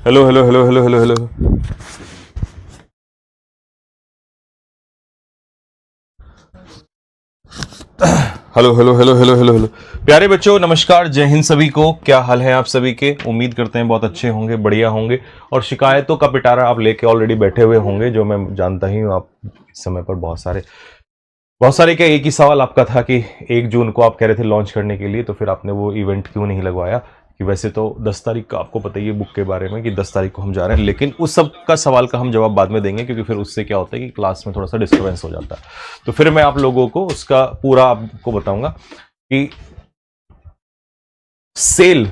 Hello hello hello hello hello hello hello hello hello hello hello hello प्यारे बच्चों, नमस्कार, जय हिंद सभी को। क्या हाल है आप सभी के? उम्मीद करते हैं बहुत अच्छे होंगे, बढ़िया होंगे। और शिकायतों का पिटारा आप लेके ऑलरेडी बैठे हुए होंगे, जो मैं जानता ही हूँ। आप इस समय पर बहुत सारे क्या, एक ही सवाल आपका था कि 1 जून को आप कह रहे थे लॉन्च करने के लिए, तो फिर आपने वो इवेंट क्यों नहीं लगवाया? कि वैसे तो 10 तारीख का आपको पता ही है बुक के बारे में कि 10 तारीख को हम जा रहे हैं, लेकिन उस सब का सवाल का हम जवाब बाद में देंगे, क्योंकि फिर उससे क्या होता है कि क्लास में थोड़ा सा डिस्टर्बेंस हो जाता है। तो फिर मैं आप लोगों को उसका पूरा आपको बताऊंगा कि सेल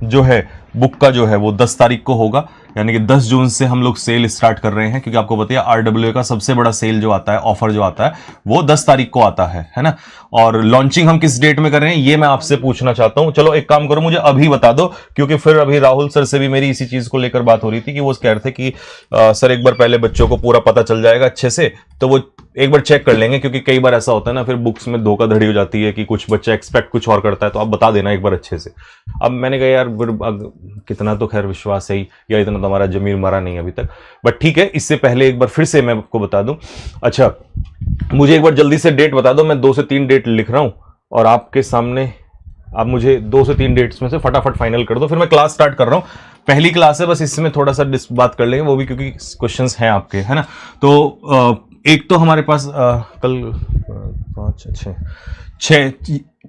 जो है बुक का जो है वो 10 तारीख को होगा, यानी कि 10 जून से हम लोग सेल स्टार्ट कर रहे हैं, क्योंकि आपको पता है आरडब्ल्यू का सबसे बड़ा सेल जो आता है, ऑफर जो आता है, वो 10 तारीख को आता है ना। और लॉन्चिंग हम किस डेट में कर रहे हैं ये मैं आपसे पूछना चाहता हूं। चलो एक काम करो, मुझे अभी बता दो, क्योंकि फिर अभी राहुल सर से भी मेरी इसी चीज को लेकर बात हो रही थी कि वो कह रहे थे कि सर एक बार पहले बच्चों को पूरा पता चल जाएगा अच्छे से, तो वो एक बार चेक कर लेंगे, क्योंकि कई बार ऐसा होता है ना, फिर बुक्स में धोखाधड़ी हो जाती है कि कुछ बच्चा एक्सपेक्ट कुछ और करता है, तो आप बता देना एक बार अच्छे से। अब मैंने कहा यार कितना तो खैर विश्वास है ही, या इतना तो हमारा जमीर मरा नहीं अभी तक, बट ठीक है, इससे पहले एक बार फिर से मैं आपको बता दूं। अच्छा, मुझे एक बार जल्दी से डेट बता दो, मैं 2 से 3 डेट लिख रहा हूं और आपके सामने आप मुझे 2 से 3 डेट्स में से फटाफट फाइनल कर दो, फिर मैं क्लास स्टार्ट कर रहा हूं। पहली क्लास है, बस इसमें थोड़ा सा बात कर लेंगे, वो भी क्योंकि क्वेश्चंस हैं आपके, है ना। तो एक तो हमारे पास कल 5 6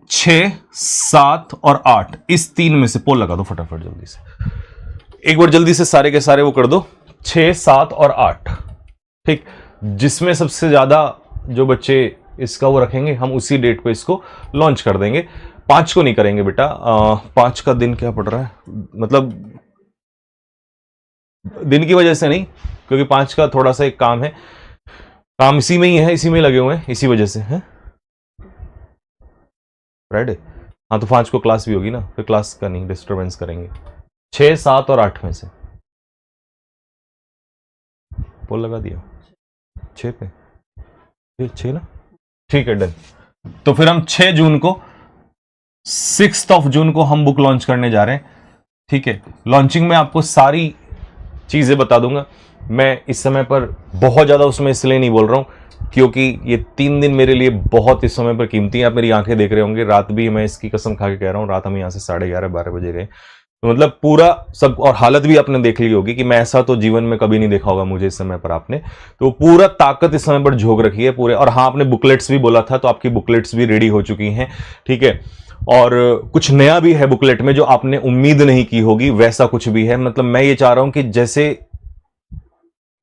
6 7 और 8, इस 3 में से पोल लगा दो फटाफट जल्दी से, एक बार जल्दी से सारे के सारे वो कर दो। 6 7 और 8, ठीक। जिसमें सबसे ज्यादा जो बच्चे इसका वो रखेंगे, हम उसी डेट पे इसको लॉन्च कर देंगे। 5 को नहीं करेंगे बेटा, 5 का दिन क्या पड़ रहा है, मतलब दिन की वजह से नहीं, क्योंकि 5 का थोड़ा सा एक काम है, काम इसी में ही है, इसी में लगे हुए हैं, इसी वजह से है फ्राइडे। हाँ तो 5 को क्लास भी होगी ना, फिर क्लास का नहीं, डिस्टर्बेंस करेंगे। 6 7 और 8 में से पोल लगा दिया 6 पे, 6 ना, ठीक है, डन। तो फिर हम 6 जून को, 6 जून को हम बुक लॉन्च करने जा रहे हैं, ठीक है। लॉन्चिंग में आपको सारी चीजें बता दूंगा। मैं इस समय पर बहुत ज्यादा उसमें इसलिए नहीं बोल रहा हूं, क्योंकि ये 3 दिन मेरे लिए बहुत इस समय पर कीमती है। आप मेरी आंखें देख रहे होंगे, रात भी मैं इसकी कसम खा के कह रहा हूं, रात हम यहां से 11:30 12 बजे गए, तो मतलब पूरा सब, और हालत भी आपने देख ली होगी कि मैं ऐसा तो जीवन में कभी नहीं देखा होगा मुझे इस समय पर आपने, तो पूरा ताकत इस समय पर झोंक रखी है पूरे। और हाँ, आपने बुकलेट्स भी बोला था, तो आपकी बुकलेट्स भी रेडी हो चुकी हैं, ठीक है। और कुछ नया भी है बुकलेट में, जो आपने उम्मीद नहीं की होगी, वैसा कुछ भी है। मतलब मैं ये चाह रहा हूं कि जैसे,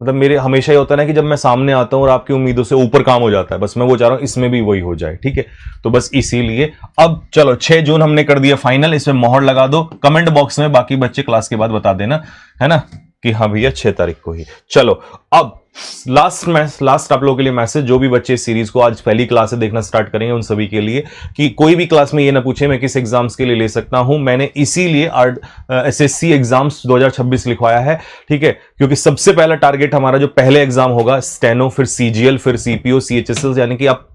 मतलब मेरे हमेशा ये होता है ना कि जब मैं सामने आता हूं और आपकी उम्मीदों से ऊपर काम हो जाता है, बस मैं वो चाह रहा हूं इसमें भी वही हो जाए, ठीक है। तो बस इसीलिए अब चलो 6 जून हमने कर दिया फाइनल, इसमें मोहर लगा दो। कमेंट बॉक्स में बाकी बच्चे क्लास के बाद बता देना, है ना, कि हाँ भैया 6 तारीख को ही। चलो अब लास्ट आप लोगों के लिए मैसेज, जो भी बच्चे इस सीरीज को आज पहली क्लास से देखना स्टार्ट करेंगे उन सभी के लिए, कि कोई भी क्लास में ये ना पूछे मैं किस एग्जाम्स के लिए ले सकता हूं। मैंने इसीलिए एसएससी एग्जाम्स 2026 लिखवाया है, ठीक है, क्योंकि सबसे पहला टारगेट हमारा जो पहले एग्जाम होगा स्टेनो, फिर सीजीएल, फिर सीपीओ, सीएचएसएल, यानी कि आप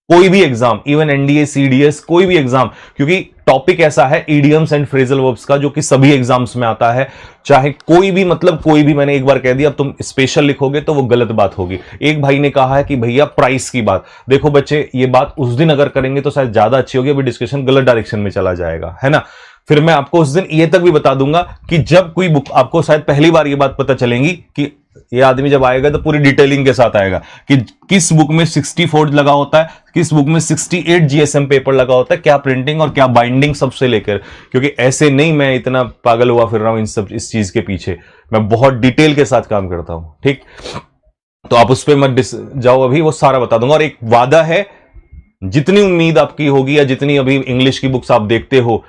कोई भी एग्जाम, इवन एनडीए, सीडीएस, कोई भी एग्जाम, क्योंकि टॉपिक ऐसा है इडियम्स एंड फ्रेजल वर्ब्स का, जो कि सभी एग्जाम्स में आता है, चाहे कोई भी, मतलब कोई भी। मैंने एक बार कह दिया, अब तुम स्पेशल लिखोगे तो वो गलत बात होगी। एक भाई ने कहा है कि भैया प्राइस की बात, देखो बच्चे, ये बात उस दिन अगर करेंगे तो शायद ज्यादा अच्छी होगी, अभी डिस्कशन गलत डायरेक्शन में चला जाएगा, है ना। फिर मैं आपको उस दिन ये तक भी बता दूंगा कि जब कोई बुक, आपको शायद पहली बार ये बात पता चलेगी कि ये आदमी जब आएगा तो पूरी डिटेलिंग के साथ आएगा कि किस बुक में 64 लगा होता है, किस बुक में 68 जीएसएम पेपर लगा होता है, क्या प्रिंटिंग और क्या बाइंडिंग, सबसे लेकर। क्योंकि ऐसे नहीं मैं इतना पागल हुआ फिर रहा हूं इस चीज के पीछे, मैं बहुत डिटेल के साथ काम करता हूं, ठीक। तो आप उस पर मत जाओ, अभी वो सारा बता दूंगा। और एक वादा है, जितनी उम्मीद आपकी होगी या जितनी अभी इंग्लिश की बुक्स आप देखते हो,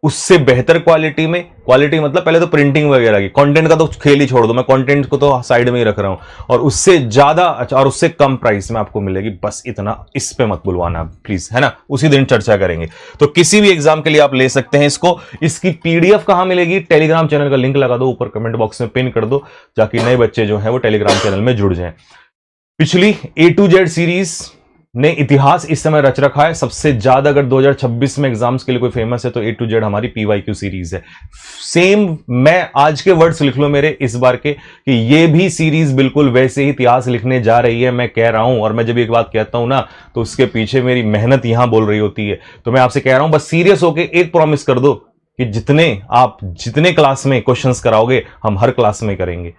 उससे बेहतर क्वालिटी में, क्वालिटी मतलब पहले तो प्रिंटिंग वगैरह की, कंटेंट का तो खेल ही छोड़ दो, मैं कंटेंट को तो साइड में ही रख रहा हूं, और उससे ज्यादा अच्छा और उससे कम प्राइस में आपको मिलेगी। बस इतना, इस पे मत बुलवाना प्लीज, है ना, उसी दिन चर्चा करेंगे। तो किसी भी एग्जाम के लिए आप ले सकते हैं इसको। इसकी पीडीएफ कहां मिलेगी? टेलीग्राम चैनल का लिंक लगा दो ऊपर, कमेंट बॉक्स में पिन कर दो, ताकि नए बच्चे जो है वो टेलीग्राम चैनल में जुड़ जाएं। पिछली A to Z सीरीज ने इतिहास इस समय रच रखा है सबसे ज्यादा। अगर 2026 में एग्जाम्स के लिए कोई फेमस है तो A to Z हमारी PYQ सीरीज है। सेम मैं आज के वर्ड्स लिख लो मेरे इस बार के कि ये भी सीरीज बिल्कुल वैसे ही इतिहास लिखने जा रही है, मैं कह रहा हूं। और मैं जब एक बात कहता हूं ना तो उसके पीछे मेरी मेहनत यहां बोल रही होती है। तो मैं आपसे कह रहा हूं बस सीरियस होके एक प्रॉमिस कर दो कि जितने क्लास में क्वेश्चंस कराओगे हम हर क्लास में करेंगे।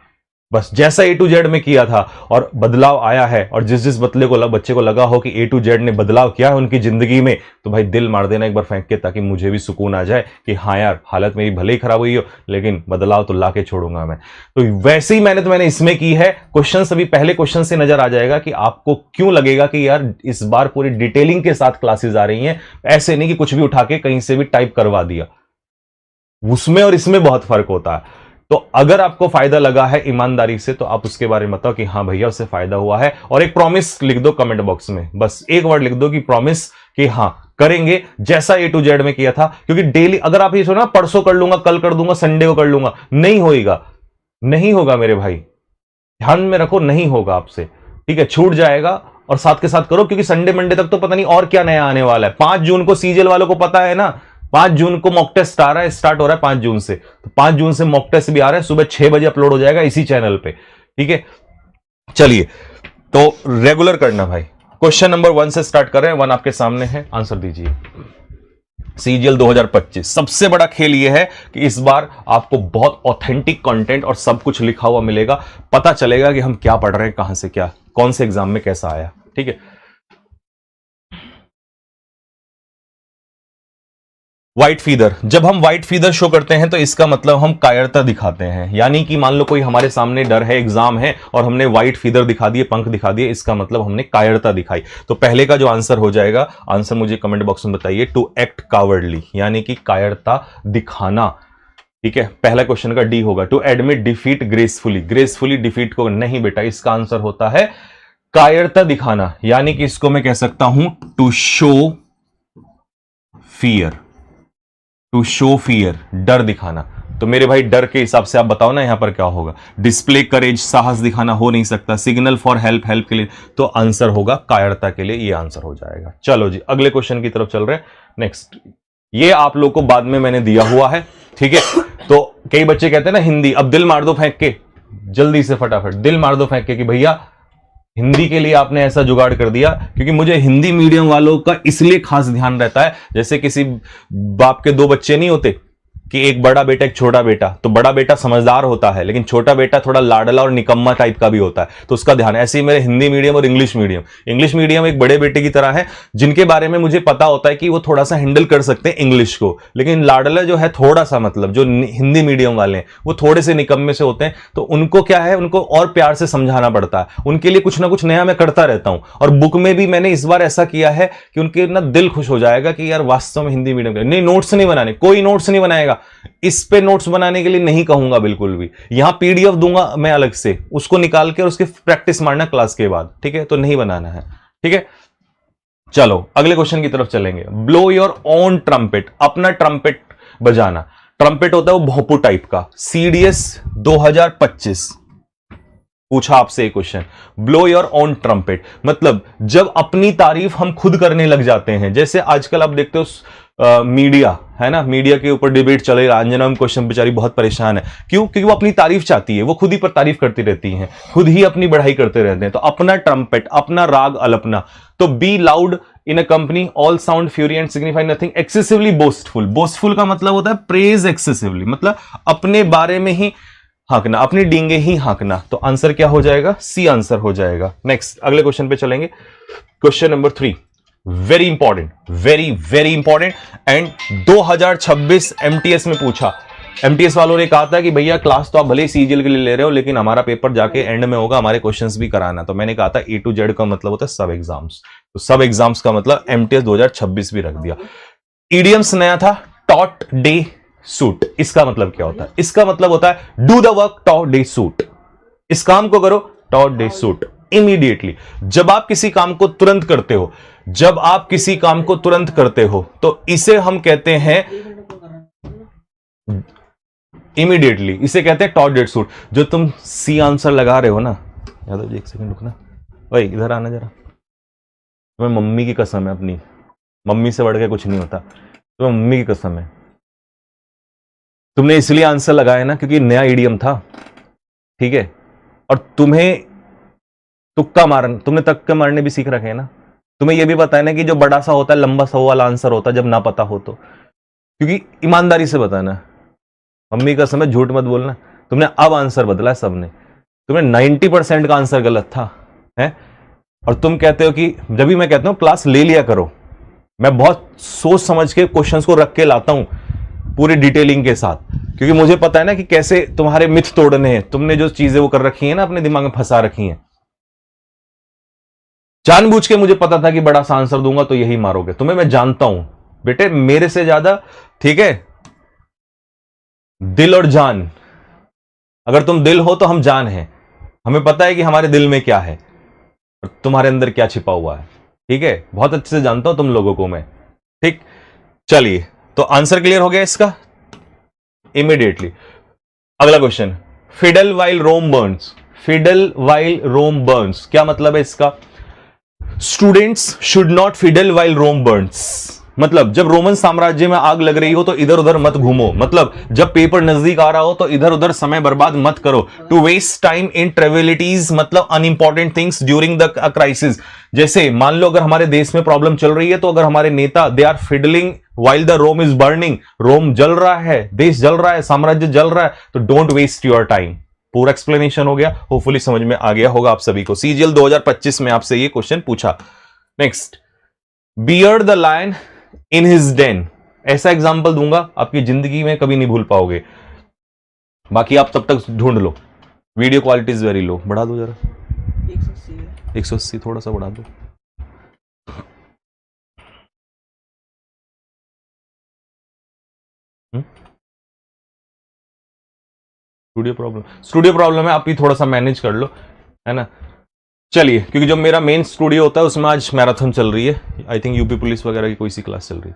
बस जैसा A to Z में किया था और बदलाव आया है, और जिस बच्चे को लगा हो कि A to Z ने बदलाव किया है उनकी जिंदगी में, तो भाई दिल मार देना एक बार फेंक के, ताकि मुझे भी सुकून आ जाए कि हाँ यार हालत मेरी भले ही खराब हुई हो लेकिन बदलाव तो लाके छोड़ूंगा मैं। तो वैसे ही मैंने इसमें की है। क्वेश्चन अभी पहले क्वेश्चन से नजर आ जाएगा कि आपको क्यों लगेगा कि यार इस बार पूरी डिटेलिंग के साथ क्लासेस आ रही हैं। ऐसे नहीं कि कुछ भी उठा के कहीं से भी टाइप करवा दिया, उसमें और इसमें बहुत फर्क होता है। तो अगर आपको फायदा लगा है ईमानदारी से तो आप उसके बारे में बताओ कि हाँ भैया उससे फायदा हुआ है, और एक प्रॉमिस लिख दो कमेंट बॉक्स में। बस एक वर्ड लिख दो कि प्रॉमिस, कि हाँ करेंगे जैसा A to Z में किया था। क्योंकि डेली अगर आप ये सोचो परसों कर लूंगा, कल कर दूंगा, संडे को कर लूंगा, नहीं होगा, नहीं होगा मेरे भाई, ध्यान में रखो, नहीं होगा आपसे, ठीक है। छूट जाएगा और साथ के साथ करो, क्योंकि संडे मंडे तक तो पता नहीं और क्या नया आने वाला है। 5 जून को सीजीएल वालों को पता है ना, 5 जून को मॉक टेस्ट आ रहा है, स्टार्ट हो रहा है 5 जून से। तो 5 जून से मॉक टेस्ट भी आ रहा है, सुबह 6 बजे अपलोड हो जाएगा इसी चैनल पे, ठीक है। चलिए तो रेगुलर करना भाई। क्वेश्चन नंबर 1 से स्टार्ट कर रहे हैं। 1 आपके सामने है, आंसर दीजिए। सीजीएल 2025 सबसे बड़ा खेल यह है कि इस बार आपको बहुत ऑथेंटिक कंटेंट और सब कुछ लिखा हुआ मिलेगा, पता चलेगा कि हम क्या पढ़ रहे हैं, कहां से क्या, कौन से एग्जाम में कैसा आया, ठीक है। व्हाइट फीदर, जब हम व्हाइट फीदर शो करते हैं तो इसका मतलब हम कायरता दिखाते हैं। यानी कि मान लो कोई हमारे सामने डर है, एग्जाम है, और हमने व्हाइट फीदर दिखा दिए, पंख दिखा दिए, इसका मतलब हमने कायरता दिखाई। तो पहले का जो आंसर हो जाएगा, आंसर मुझे कमेंट बॉक्स में बताइए, टू एक्ट कावर्डली, यानी कि कायरता दिखाना, ठीक है। पहला क्वेश्चन का डी होगा। To admit defeat gracefully, gracefully defeat को नहीं बेटा, इसका आंसर होता है कायरता दिखाना, यानी कि इसको मैं कह सकता हूं to show fear, to show fear, डर दिखाना। तो मेरे भाई डर के हिसाब से आप बताओ ना यहां पर क्या होगा। डिस्प्ले करेज, साहस दिखाना हो नहीं सकता। सिग्नल फॉर हेल्प, हेल्प के लिए, तो आंसर होगा कायरता के लिए, ये आंसर हो जाएगा। चलो जी अगले क्वेश्चन की तरफ चल रहे हैं। नेक्स्ट, ये आप लोग को बाद में मैंने दिया हुआ है, ठीक है। तो कई बच्चे कहते हैं ना हिंदी, अब दिल मार दो फेंक के, जल्दी से फटाफट दिल मार दो फेंक के कि भैया हिंदी के लिए आपने ऐसा जुगाड़ कर दिया। क्योंकि मुझे हिंदी मीडियम वालों का इसलिए खास ध्यान रहता है, जैसे किसी बाप के 2 बच्चे नहीं होते कि एक बड़ा बेटा एक छोटा बेटा, तो बड़ा बेटा समझदार होता है लेकिन छोटा बेटा थोड़ा लाडला और निकम्मा टाइप का भी होता है, तो उसका ध्यान। ऐसे ही मेरे हिंदी मीडियम और इंग्लिश मीडियम एक बड़े बेटे की तरह है, जिनके बारे में मुझे पता होता है कि वो थोड़ा सा हैंडल कर सकते हैं इंग्लिश को। लेकिन लाडला जो है थोड़ा सा, मतलब जो हिंदी मीडियम वाले हैं वो थोड़े से निकम्मे से होते हैं, तो उनको क्या है, उनको और प्यार से समझाना पड़ता है। उनके लिए कुछ ना कुछ नया मैं करता रहता हूं, और बुक में भी मैंने इस बार ऐसा किया है कि उनके ना दिल खुश हो जाएगा कि यार वास्तव में हिंदी मीडियम। नहीं, नोट्स नहीं बनाने, कोई नोट्स नहीं बनाएगा, इस पे नोट्स बनाने के लिए नहीं कहूंगा बिल्कुल भी। यहां पीडीएफ दूंगा मैं अलग से, उसको निकाल के और उसकी प्रैक्टिस मारना क्लास के बाद, ठीक है। तो नहीं बनाना है, ठीक है। चलो अगले क्वेश्चन की तरफ चलेंगे। ब्लो योर ओन ट्रम्पेट, अपना ट्रम्पेट बजाना। ट्रम्पेट होता है वो भोंपू टाइप का। सीडीएस 2025 पूछा आपसे एक question, blow your own trumpet मतलब जब अपनी तारीफ हम खुद करने लग जाते हैं। जैसे आजकल आप देखते हो मीडिया है ना, मीडिया के ऊपर डिबेट चलेगा। अंजना क्वेश्चन बेचारी बहुत परेशान है, क्यों? क्योंकि वो अपनी तारीफ चाहती है, वो खुद ही पर तारीफ करती रहती हैं, खुद ही अपनी बढ़ाई करते रहते हैं। तो अपना ट्रम्पेट, अपना राग अलपना। तो be loud in a company, all sound fury and signify nothing, excessively boastful. Boastful का मतलब होता है प्रेज एक्सेसिवली, मतलब अपने बारे में ही हाँकना, अपनी डींगे ही हाँकना। तो आंसर क्या हो जाएगा? सी आंसर हो जाएगा। नेक्स्ट अगले क्वेश्चन पे चलेंगे। Question number 3, very important, very very important, and 2026 MTS में पूछा। एमटीएस वालों ने कहा था कि भैया क्लास तो आप भले ही सीजीएल के लिए ले रहे हो, लेकिन हमारा पेपर जाके एंड में होगा, हमारे क्वेश्चंस भी कराना। तो मैंने कहा था A to Z का मतलब होता है सब एग्जाम्स, तो सब एग्जाम्स का मतलब एमटीएस 2026 भी रख दिया। इडियम्स नया था, टॉट डे सूट। इसका मतलब क्या होता है? इसका मतलब होता है do the work taught day suit, इस काम को करो टॉट डे सूट इमीडिएटली। जब आप किसी काम को तुरंत करते हो, जब आप किसी काम को तुरंत करते हो तो इसे हम कहते हैं इमीडिएटली, इसे कहते हैं टॉट डेट सूट। जो तुम सी आंसर लगा रहे हो ना, यादव जी एक सेकंड रुकना, भाई इधर आना जरा। तुम्हें मम्मी की कसम है, अपनी मम्मी से बढ़ के कुछ नहीं होता, तुम्हें मम्मी की कसम है, तुमने इसलिए आंसर लगाया ना क्योंकि नया ईडीएम था, ठीक है, और तुम्हें तुमने तुक्का मारने भी सीख रखे हैं ना। तुम्हें यह भी पता है ना कि जो बड़ा सा होता है लंबा सा वाला आंसर होता है जब ना पता हो तो, क्योंकि ईमानदारी से बताना, मम्मी का समय झूठ मत बोलना। तुमने अब आंसर बदला है सबने, तुमने 90% का आंसर गलत था है, और तुम कहते हो कि जब भी मैं कहता हूं क्लास ले लिया करो, मैं बहुत सोच समझ के क्वेश्चंस को रख के लाता हूं पूरी डिटेलिंग के साथ, क्योंकि मुझे पता है ना कि कैसे तुम्हारे मिथ तोड़ने हैं। तुमने जो चीजें वो कर रखी है ना अपने दिमाग में फंसा रखी हैं, जानबूझ के मुझे पता था कि बड़ा सा आंसर दूंगा तो यही मारोगे। तुम्हें मैं जानता हूं बेटे मेरे से ज्यादा, ठीक है, दिल और जान। अगर तुम दिल हो तो हम जान हैं, हमें पता है कि हमारे दिल में क्या है और तुम्हारे अंदर क्या छिपा हुआ है, ठीक है, बहुत अच्छे से जानता हूं तुम लोगों को मैं, ठीक। चलिए, तो आंसर क्लियर हो गया इसका इमीडिएटली। अगला question, fiddle while Rome burns. Fiddle while Rome burns क्या मतलब है इसका? Students should not fiddle while Rome burns, मतलब जब रोमन साम्राज्य में आग लग रही हो तो इधर उधर मत घूमो, मतलब जब पेपर नजदीक आ रहा हो तो इधर उधर समय बर्बाद मत करो। टू वेस्ट टाइम इन ट्रेविलिटीज, मतलब unimportant things during the crisis. जैसे मान लो अगर हमारे देश में प्रॉब्लम चल रही है तो अगर हमारे नेता they are fiddling while the Rome is burning, Rome जल रहा है, देश जल रहा है, साम्राज्य जल रहा है, तो डोंट वेस्ट योर टाइम। पूरा एक्सप्लेनेशन हो गया, होपफुली समझ में आ गया होगा आप सभी को। सीजीएल 2025 में आपसे ये क्वेश्चन पूछा। Next, beard the lion in his den. ऐसा एग्जाम्पल दूंगा आपकी जिंदगी में कभी नहीं भूल पाओगे, बाकी आप तब तक ढूंढ लो। Video quality is very low, बढ़ा दो जरा, 180 थोड़ा सा बढ़ा दो। स्टूडियो प्रॉब्लम है, आप ही थोड़ा सा मैनेज कर लो, है ना। चलिए, क्योंकि जो मेरा मेन स्टूडियो होता है उसमें आज मैराथन चल रही है, आई थिंक यूपी पुलिस वगैरह की कोई सी क्लास चल रही है,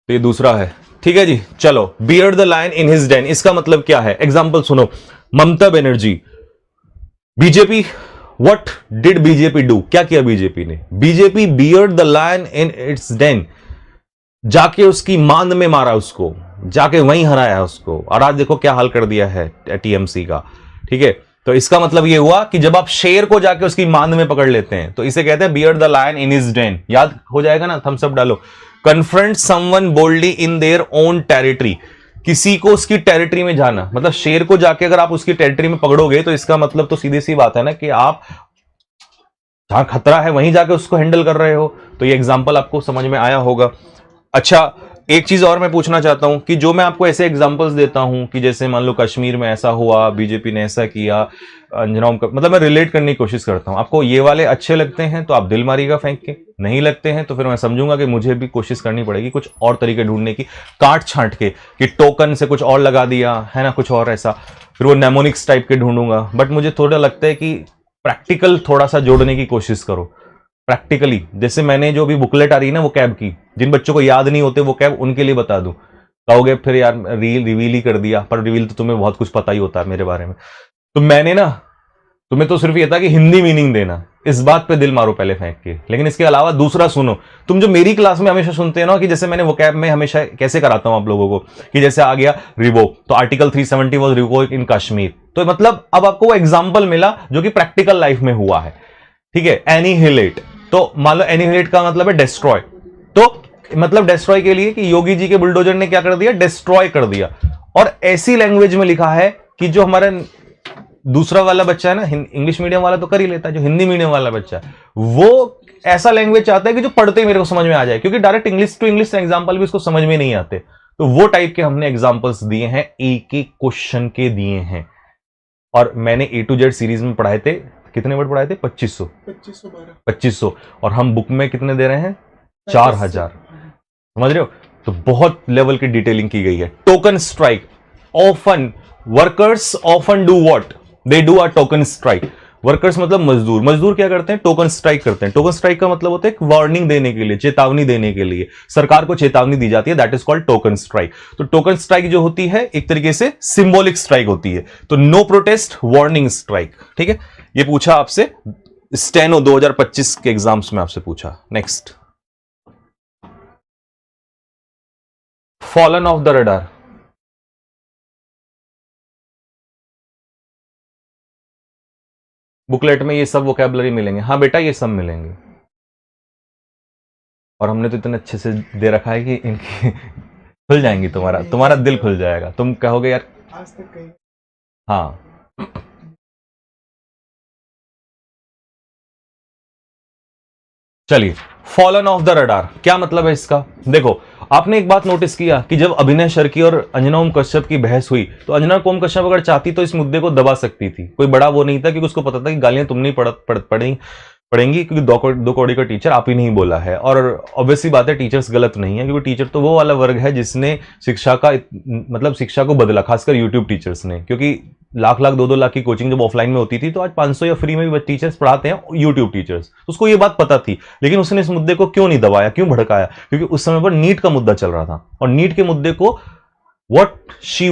तो ये दूसरा है, ठीक है जी। चलो, beard the lion in his den, इसका मतलब क्या है? एग्जांपल सुनो, Mamata Banerjee, BJP, what did BJP do, क्या किया बीजेपी ने? BJP beard the lion in its den, जाके उसकी मांद में मारा उसको, जाके वहीं हराया उसको, और आज देखो क्या हाल कर दिया है टीएमसी का, ठीक है। तो इसका मतलब यह हुआ कि जब आप शेर को जाके उसकी मांद में पकड़ लेते हैं तो इसे कहते हैं beard the lion in his den. याद हो जाएगा ना, थम्स अप डालो। Confront someone boldly in their own territory, किसी को उसकी टेरिटरी में जाना, मतलब शेर को जाके अगर आप उसकी टेरिटरी में पकड़ोगे तो इसका मतलब तो सीधी सी बात है ना कि आप जहां खतरा है वहीं जाके उसको हैंडल कर रहे हो। तो ये एग्जांपल आपको समझ में आया होगा। अच्छा, एक चीज और मैं पूछना चाहता हूं कि जो मैं आपको ऐसे एग्जांपल्स देता हूं कि जैसे मान लो कश्मीर में ऐसा हुआ, बीजेपी ने ऐसा किया, अंजनाम का, मतलब मैं रिलेट करने की कोशिश करता हूं। आपको ये वाले अच्छे लगते हैं तो आप दिल मारिएगा फेंक के, नहीं लगते हैं तो फिर मैं समझूंगा कि मुझे भी कोशिश करनी पड़ेगी कुछ और तरीके ढूंढने की, काट छांट के, कि टोकन से कुछ और लगा दिया है ना, कुछ और ऐसा, फिर वो नेमोनिक्स टाइप के ढूंढूंगा। बट मुझे थोड़ा लगता है कि प्रैक्टिकल थोड़ा सा जोड़ने की कोशिश करो, प्रैक्टिकली। जैसे मैंने जो भी बुकलेट आ रही है ना वो कैब की, जिन बच्चों को याद नहीं होते वो कैब, उनके लिए बता दूं। कहोगे फिर यार रिवील ही कर दिया, पर रिवील तो तुम्हें बहुत कुछ पता ही होता है मेरे बारे में। तो मैंने ना तुम्हें तो सिर्फ ये था कि हिंदी मीनिंग देना, इस बात पे दिल मारो पहले फेंक के। लेकिन इसके अलावा दूसरा सुनो, तुम जो मेरी क्लास में हमेशा सुनते हो ना कि जैसे मैंने वो कैब में हमेशा कैसे कराता हूं आप लोगों को, कि जैसे आ गया रिवोक, तो आर्टिकल 370 वाज रिवोक इन कश्मीर, तो मतलब अब आपको वो एग्जाम्पल मिला जो कि प्रैक्टिकल लाइफ में हुआ है, ठीक है। एनिहिलेट, तो मान लो एनिहिलेट का मतलब है डिस्ट्रॉय, तो मतलब डिस्ट्रॉय के लिए कि योगी जी के बुलडोजर ने क्या कर दिया, डिस्ट्रॉय कर दिया। और ऐसी लैंग्वेज में लिखा है कि जो हमारा दूसरा वाला बच्चा है ना, इंग्लिश मीडियम वाला तो कर ही लेता है, जो हिंदी मीडियम वाला बच्चा है वो ऐसा लैंग्वेज चाहता है कि जो पढ़ते ही मेरे को समझ में आ जाए, क्योंकि direct English to English example भी उसको समझ में नहीं आते। तो वो टाइप के हमने एग्जाम्पल्स दिए हैं, एक एक क्वेश्चन के दिए हैं। और मैंने A to Z सीरीज में पढ़ाए थे, कितने वर्ड पढ़ाए थे? 2500, और हम बुक में कितने दे रहे हैं? 4000, समझ रहे हो। तो बहुत लेवल की डिटेलिंग की गई है। Token strike, often workers often do what, they do a token strike. Workers मतलब मजदूर, मजदूर क्या करते हैं? टोकन स्ट्राइक करते हैं। टोकन स्ट्राइक का मतलब होता है एक वार्निंग देने के लिए, चेतावनी देने के लिए, सरकार को चेतावनी दी जाती है, that is called token strike. तो टोकन स्ट्राइक जो होती है एक तरीके से सिंबॉलिक स्ट्राइक होती है। तो नो प्रोटेस्ट, वार्निंग स्ट्राइक, ठीक है। ये पूछा आपसे स्टेनो 2025 के एग्जाम्स में आपसे पूछा। Next, fallen off the radar, booklet में ये सब वोकैबुलरी मिलेंगे, हाँ बेटा ये सब मिलेंगे। और हमने तो इतने अच्छे से दे रखा है कि इनकी खुल जाएंगी, तुम्हारा दिल खुल जाएगा, तुम कहोगे यार आज तक कहीं। हाँ। चलिए, फॉलन ऑफ द रडार क्या मतलब है इसका? देखो, आपने एक बात नोटिस किया कि जब अभिनय शर्की और अंजना ओम कश्यप की बहस हुई तो अंजना ओम कश्यप अगर चाहती तो इस मुद्दे को दबा सकती थी, कोई बड़ा वो नहीं था, क्योंकि उसको पता था कि गालियां तुम नहीं पड़ेंगी, क्योंकि दो कौड़ी का टीचर आप ही नहीं बोला है। और ऑब्वियसली बात है, टीचर्स गलत नहीं है, क्योंकि टीचर तो वो वाला वर्ग है जिसने शिक्षा को बदला, खासकर यूट्यूब टीचर्स ने, क्योंकि लाख 2-2 लाख की कोचिंग जब ऑफलाइन में होती थी तो आज 500 या फ्री में भी टीचर्स पढ़ाते हैं, यूट्यूब टीचर्स। तो उसको ये बात पता थी, लेकिन उसने इस मुद्दे को क्यों नहीं दबाया, क्यों भड़काया? क्योंकि उस समय पर नीट का मुद्दा चल रहा था, और नीट के मुद्दे को what she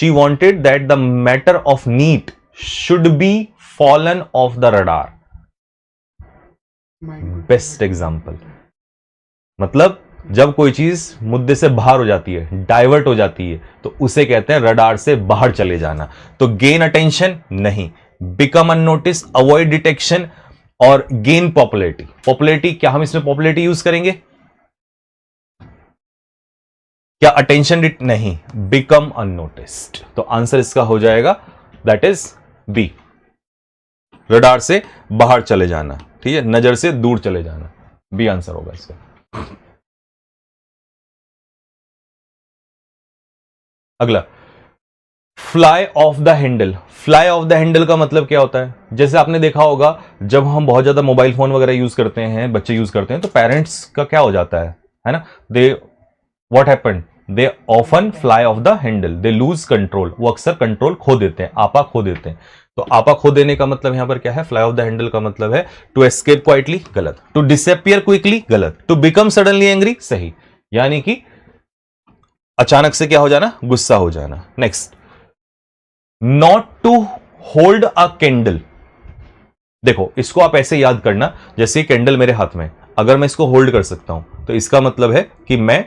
wanted that the matter of NEET should be fallen off the radar. Best example, मतलब जब कोई चीज मुद्दे से बाहर हो जाती है, डाइवर्ट हो जाती है, तो उसे कहते हैं रडार से बाहर चले जाना। तो गेन अटेंशन नहीं, बिकम अननोटिस, अवॉइड डिटेक्शन और गेन पॉपुलैरिटी। पॉपुलैरिटी, क्या हम इसमें पॉपुलैरिटी यूज करेंगे? क्या अटेंशन नहीं, बिकम अननोटिस्ड। तो आंसर इसका हो जाएगा दैट इज बी, रडार से बाहर चले जाना, ठीक है, नजर से दूर चले जाना, बी आंसर होगा इसका। अगला, fly off the handle. Fly off the handle का मतलब क्या होता है? जैसे आपने देखा होगा, जब हम बहुत ज्यादा मोबाइल फोन वगैरह यूज करते हैं, बच्चे यूज करते हैं, तो पेरेंट्स का क्या हो जाता है ना, they what happened, they often fly off the handle, they lose control, वो अक्सर कंट्रोल खो देते हैं, आपा खो देते हैं। तो आपा खो देने का मतलब यहां पर क्या है? फ्लाई ऑफ द हैंडल का मतलब है टू एस्केप क्वाइटली, गलत। टू डिसअपियर क्विकली, गलत। टू बिकम सडनली एंग्री, सही, यानी कि अचानक से क्या हो जाना? गुस्सा हो जाना। Next, not to hold a candle. देखो, इसको आप ऐसे याद करना, जैसे कैंडल मेरे हाथ में, अगर मैं इसको होल्ड कर सकता हूं तो इसका मतलब है कि मैं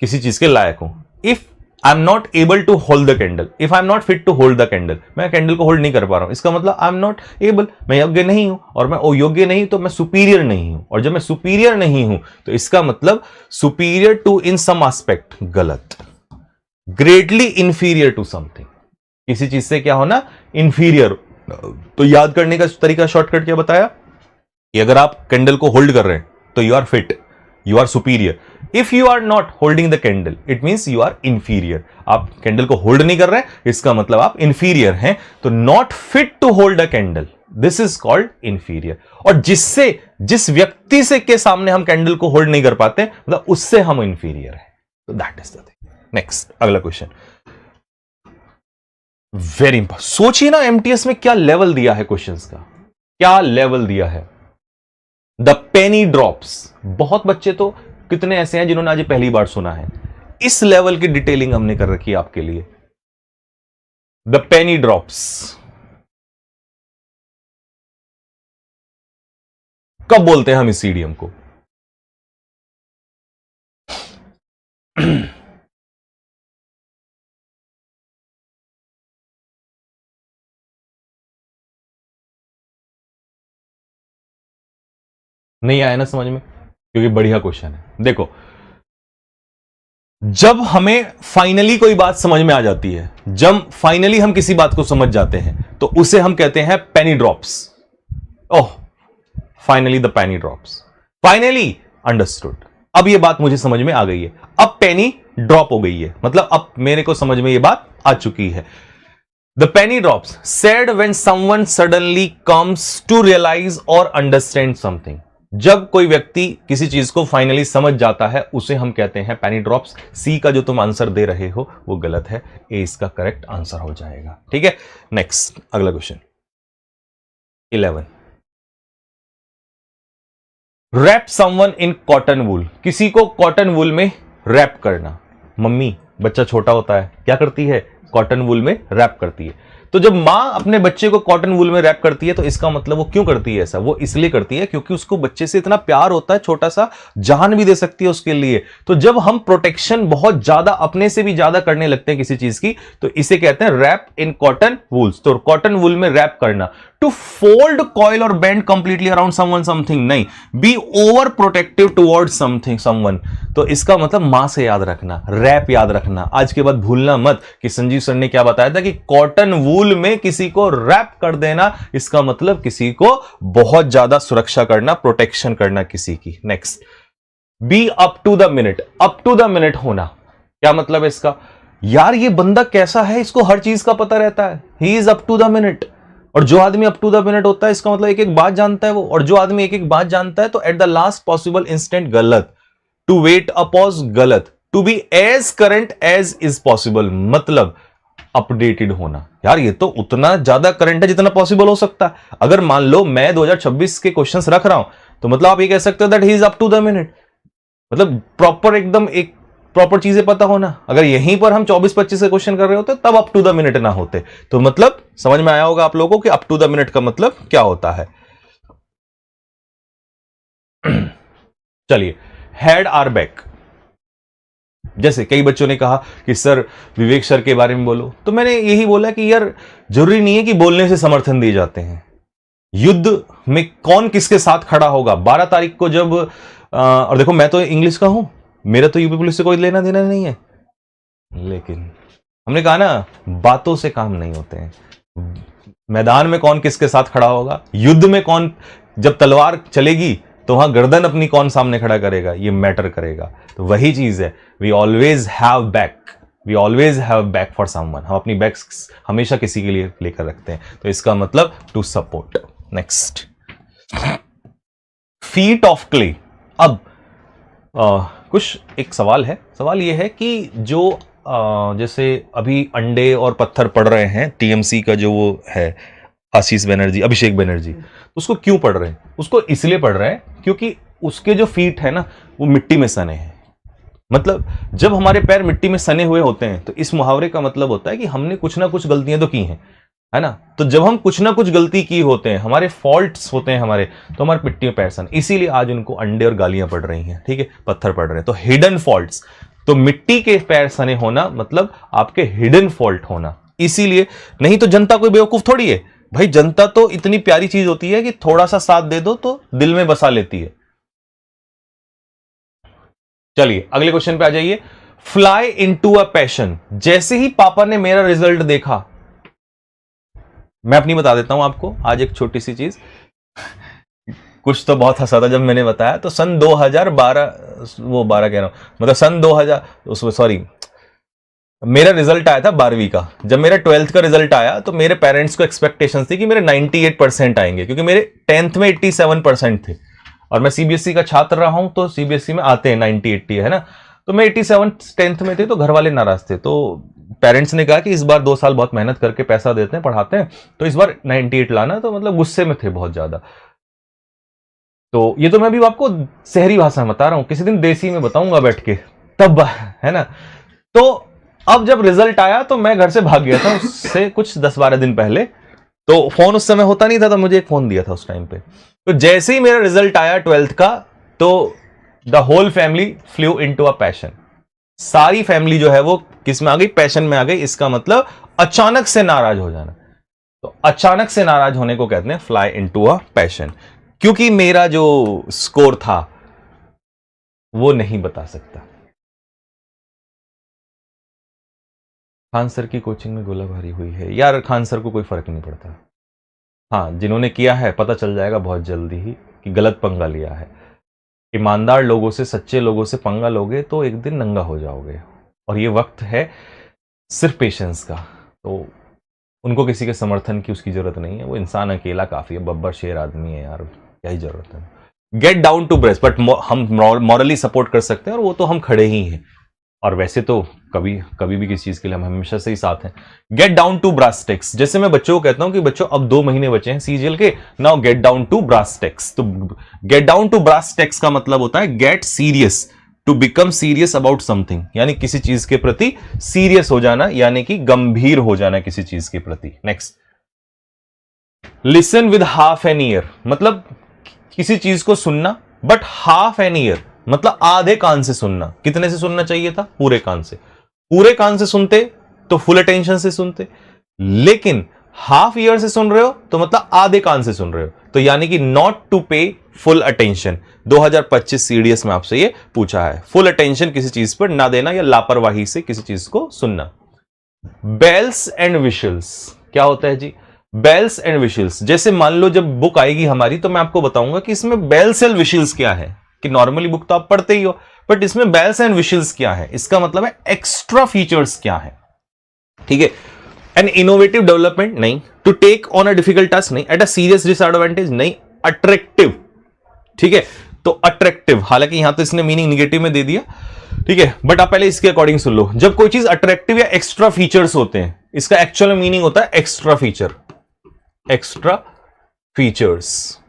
किसी चीज के लायक हूं। If I am not able to hold the candle, if I am not fit to hold the candle, मैं कैंडल को होल्ड नहीं कर पा रहा हूं, इसका मतलब आई एम नॉट एबल, मैं योग्य नहीं हूं, और मैं योग्य नहीं तो मैं सुपीरियर नहीं हूं, और जब मैं सुपीरियर नहीं हूं तो इसका मतलब superior to in some aspect, गलत। ग्रेटली इंफीरियर टू समथिंग, किसी चीज से क्या होना? इंफीरियर। तो याद करने का तरीका शॉर्टकट क्या बताया कि अगर आप कैंडल को होल्ड कर रहे हैं तो you are fit, you are superior. If you are not holding the candle, it means you are inferior. आप कैंडल को होल्ड नहीं कर रहे हैं, इसका मतलब आप इंफीरियर हैं। तो not fit to hold a candle, this is called inferior. और जिस व्यक्ति से के सामने हम कैंडल को होल्ड नहीं कर पाते, मतलब उससे हम इंफीरियर हैं। तो that is the thing. Next, अगला क्वेश्चन, वेरी इंपॉर्टेंट। सोचिए ना, एमटीएस में क्या लेवल दिया है क्वेश्चंस का, क्या लेवल दिया है? The penny drops. बहुत बच्चे तो कितने ऐसे हैं जिन्होंने आज पहली बार सुना है, इस लेवल की डिटेलिंग हमने कर रखी है आपके लिए। द पेनी ड्रॉप्स कब बोलते हैं हम इस इडियम को? नहीं आया ना समझ में? क्योंकि बढ़िया क्वेश्चन है। देखो, जब हमें फाइनली कोई बात समझ में आ जाती है, जब फाइनली हम किसी बात को समझ जाते हैं, तो उसे हम कहते हैं penny drops. Oh, finally the penny drops, finally understood. अब ये बात मुझे समझ में आ गई है, अब पेनी ड्रॉप हो गई है, मतलब अब मेरे को समझ में ये बात आ चुकी है। The penny drops said when someone suddenly comes to realize or understand something. जब कोई व्यक्ति किसी चीज को फाइनली समझ जाता है, उसे हम कहते हैं पेनी ड्रॉप्स। सी का जो तुम आंसर दे रहे हो वो गलत है, ए इसका करेक्ट आंसर हो जाएगा। ठीक है, नेक्स्ट, अगला question 11। Wrap someone in cotton wool. किसी को कॉटन वूल में रैप करना। मम्मी, बच्चा छोटा होता है, क्या करती है? कॉटन वूल में रैप करती है। तो जब मां अपने बच्चे को कॉटन वूल में रैप करती है तो इसका मतलब वो क्यों करती है ऐसा? वो इसलिए करती है क्योंकि उसको बच्चे से इतना प्यार होता है, छोटा सा जान भी दे सकती है उसके लिए। तो जब हम प्रोटेक्शन बहुत ज्यादा, अपने से भी ज्यादा करने लगते हैं किसी चीज की, तो इसे कहते हैं रैप इन कॉटन वूल्स। तो कॉटन वूल में रैप करना, टू फोल्ड, कॉइल और bend completely around someone something, नहीं, be over protective toward something someone. तो इसका मतलब मां से याद रखना, रैप याद रखना। आज के बाद भूलना मत कि संजीव सर ने क्या बताया था कि कॉटन वूल में किसी को रैप कर देना, इसका मतलब किसी को बहुत ज्यादा सुरक्षा करना, प्रोटेक्शन करना किसी की। Next, be up to the minute, up to the minute होना। क्या मतलब है इसका? यार ये बंदा कैसा है, इसको हर चीज का पता रहता है, he is up to the minute. और जो आदमी अप टू द मिनट होता है, इसका मतलब एक एक बात जानता है वो। और जो आदमी एक एक बात जानता है तो at the last possible instant गलत, टू वेट अ पॉज गलत, to be as current as is possible, मतलब अपडेटेड होना। यार ये तो उतना ज्यादा करंट है जितना पॉसिबल हो सकता है। अगर मान लो मैं 2026 के क्वेश्चंस रख रहा हूं तो मतलब आप ये कह सकते हो that he is up to the minute, मतलब प्रॉपर, एकदम एक प्रॉपर चीजें पता होना। अगर यहीं पर हम 24-25 के क्वेश्चन कर रहे होते तब अप टू द मिनट ना होते। तो मतलब समझ में आया होगा आप लोगों को कि अप टू द मिनट का मतलब क्या होता है। चलिए, हैड आर बैक। जैसे कई बच्चों ने कहा कि सर विवेक सर के बारे में बोलो, तो मैंने यही बोला कि यार जरूरी नहीं है कि बोलने से समर्थन दिए जाते हैं। युद्ध में कौन किसके साथ खड़ा होगा 12 तारीख को जब और देखो मैं तो इंग्लिश का हूं, मेरा तो यूपी पुलिस से कोई लेना देना नहीं है, लेकिन हमने कहा ना बातों से काम नहीं होते हैं। मैदान में कौन किसके साथ खड़ा होगा, युद्ध में कौन, जब तलवार चलेगी तो वहां गर्दन अपनी कौन सामने खड़ा करेगा, ये मैटर करेगा। तो वही चीज है, we always have back, we always have back for someone. हम अपनी बैक हमेशा किसी के लिए लेकर रखते हैं, तो इसका मतलब to support. Next, feet of clay. अब कुछ एक सवाल है, सवाल यह है कि जो जैसे अभी अंडे और पत्थर पढ़ रहे हैं, टीएमसी का जो वो है आशीष बनर्जी, अभिषेक बनर्जी, उसको क्यों पढ़ रहे हैं? उसको इसलिए पढ़ रहे हैं क्योंकि उसके जो फीट है ना वो मिट्टी में सने हैं। मतलब जब हमारे पैर मिट्टी में सने हुए होते हैं तो इस मुहावरे का मतलब होता है कि हमने कुछ ना कुछ गलतियां तो की हैं, है ना। तो जब हम कुछ ना कुछ गलती की होते हैं, हमारे फॉल्ट्स होते हैं हमारे, तो हमारे मिट्टी में पैर सन, इसीलिए आज उनको अंडे और गालियां पड़ रही हैं, ठीक है, पत्थर पड़ रहे हैं। तो हिडन फॉल्ट्स, तो मिट्टी के पैर सने होना मतलब आपके हिडन फॉल्ट होना। इसीलिए, नहीं तो जनता कोई बेवकूफ थोड़ी है भाई, जनता तो इतनी प्यारी चीज होती है कि थोड़ा सा साथ दे दो तो दिल में बसा लेती है। चलिए अगले क्वेश्चन पे आ जाइए। Fly into a passion. जैसे ही पापा ने मेरा रिजल्ट देखा, मैं अपनी बता देता हूं आपको आज एक छोटी सी चीज, कुछ तो बहुत हंसा था जब मैंने बताया। तो सन 2012, वो 12 कह रहा हूं, मतलब सन 2000, उसमें सॉरी, मेरा रिजल्ट आया था 12वीं का। जब मेरा 12th का रिजल्ट आया तो मेरे पेरेंट्स को एक्सपेक्टेशंस थी कि मेरे 98% आएंगे, क्योंकि मेरे 10th में 87% थे और मैं सीबीएसई का छात्र रहा हूं, तो सीबीएसई में आते हैं 90-80, है ना। तो मैं 87 10th में थे, तो घर वाले नाराज थे। तो पेरेंट्स ने कहा कि इस बार 2 साल बहुत मेहनत करके पैसा देते हैं, पढ़ाते हैं, तो इस बार 98 लाना। तो मतलब गुस्से में थे बहुत ज्यादा। तो ये तो मैं भी आपको शहरी भाषा में बता रहा हूं, किसी दिन देसी में बताऊंगा बैठ के तब, है ना। तो अब जब रिजल्ट आया तो मैं घर से भाग गया था, उससे कुछ 10-12 दिन पहले। तो फोन उस समय होता नहीं था, तो मुझे एक फोन दिया था उस टाइम पे। तो जैसे ही मेरा रिजल्ट आया 12th का, तो the whole family flew into a passion. सारी फैमिली जो है वो किस में आ गई, पैशन में आ गई। इसका मतलब अचानक से नाराज हो जाना। तो अचानक से नाराज होने को कहते हैं फ्लाई इनटू अ पैशन। क्योंकि मेरा जो स्कोर था वो नहीं बता सकता। खान सर की कोचिंग में गोलाबारी हुई है। यार खान सर को कोई फर्क नहीं पड़ता। हाँ, जिन्होंने किया है पता चल जाएगा बहुत जल्दी ही कि गलत पंगा लिया है। ईमानदार लोगों से, सच्चे लोगों से पंगा लोगे तो एक दिन नंगा हो जाओगे, और ये वक्त है सिर्फ पेशेंस का। तो उनको किसी के समर्थन की उसकी जरूरत नहीं है, वो इंसान अकेला काफी है, बब्बर शेर आदमी है यार, क्या ही जरूरत है। Get down to brass, but हम मॉरली सपोर्ट कर सकते हैं, और वो तो हम खड़े ही हैं। और वैसे तो कभी कभी भी किसी चीज के लिए हम हमेशा से ही साथ हैं। Get down to brass tacks. जैसे मैं बच्चों को कहता हूं कि बच्चों अब 2 महीने बचे हैं सीजीएल के, now get down to brass tacks. तो get down to brass tacks का मतलब होता है get serious, to become serious about something, यानी किसी चीज के प्रति सीरियस हो जाना, यानी कि गंभीर हो जाना किसी चीज के प्रति। Next, listen with half an year, मतलब किसी चीज को सुनना, बट हाफ एन ईयर मतलब आधे कान से सुनना। कितने से सुनना चाहिए था? पूरे कान से। पूरे कान से सुनते तो फुल अटेंशन से सुनते, लेकिन हाफ ईयर से सुन रहे हो तो मतलब आधे कान से सुन रहे हो, तो यानी कि नॉट टू पे फुल अटेंशन। 2025 सीडीएस में आपसे ये पूछा है, फुल अटेंशन किसी चीज पर ना देना या लापरवाही से किसी चीज को सुनना। बेल्स एंड विशल्स क्या होता है जी? बेल्स एंड विशल्स, जैसे मान लो जब बुक आएगी हमारी तो मैं आपको बताऊंगा कि इसमें बेल्स एंड विशल्स क्या है, कि नॉर्मली बुक तो आप पढ़ते ही हो, बट इसमें बेल्स एंड विशल्स क्या है, इसका मतलब है एक्स्ट्रा फीचर्स क्या है। ठीक है, एन इनोवेटिव डेवलपमेंट नहीं, to take on a difficult task नहीं, एट अ सीरियस डिसएडवांटेज नहीं, अट्रैक्टिव। ठीक है, तो अट्रैक्टिव, हालांकि यहां तो इसने मीनिंग निगेटिव में दे दिया, ठीक है, बट आप पहले इसके अकॉर्डिंग सुन लो। जब कोई चीज अट्रैक्टिव या एक्स्ट्रा फीचर्स होते हैं, इसका एक्चुअल मीनिंग होता है एक्स्ट्रा फीचर, एक्स्ट्रा फीचर्स,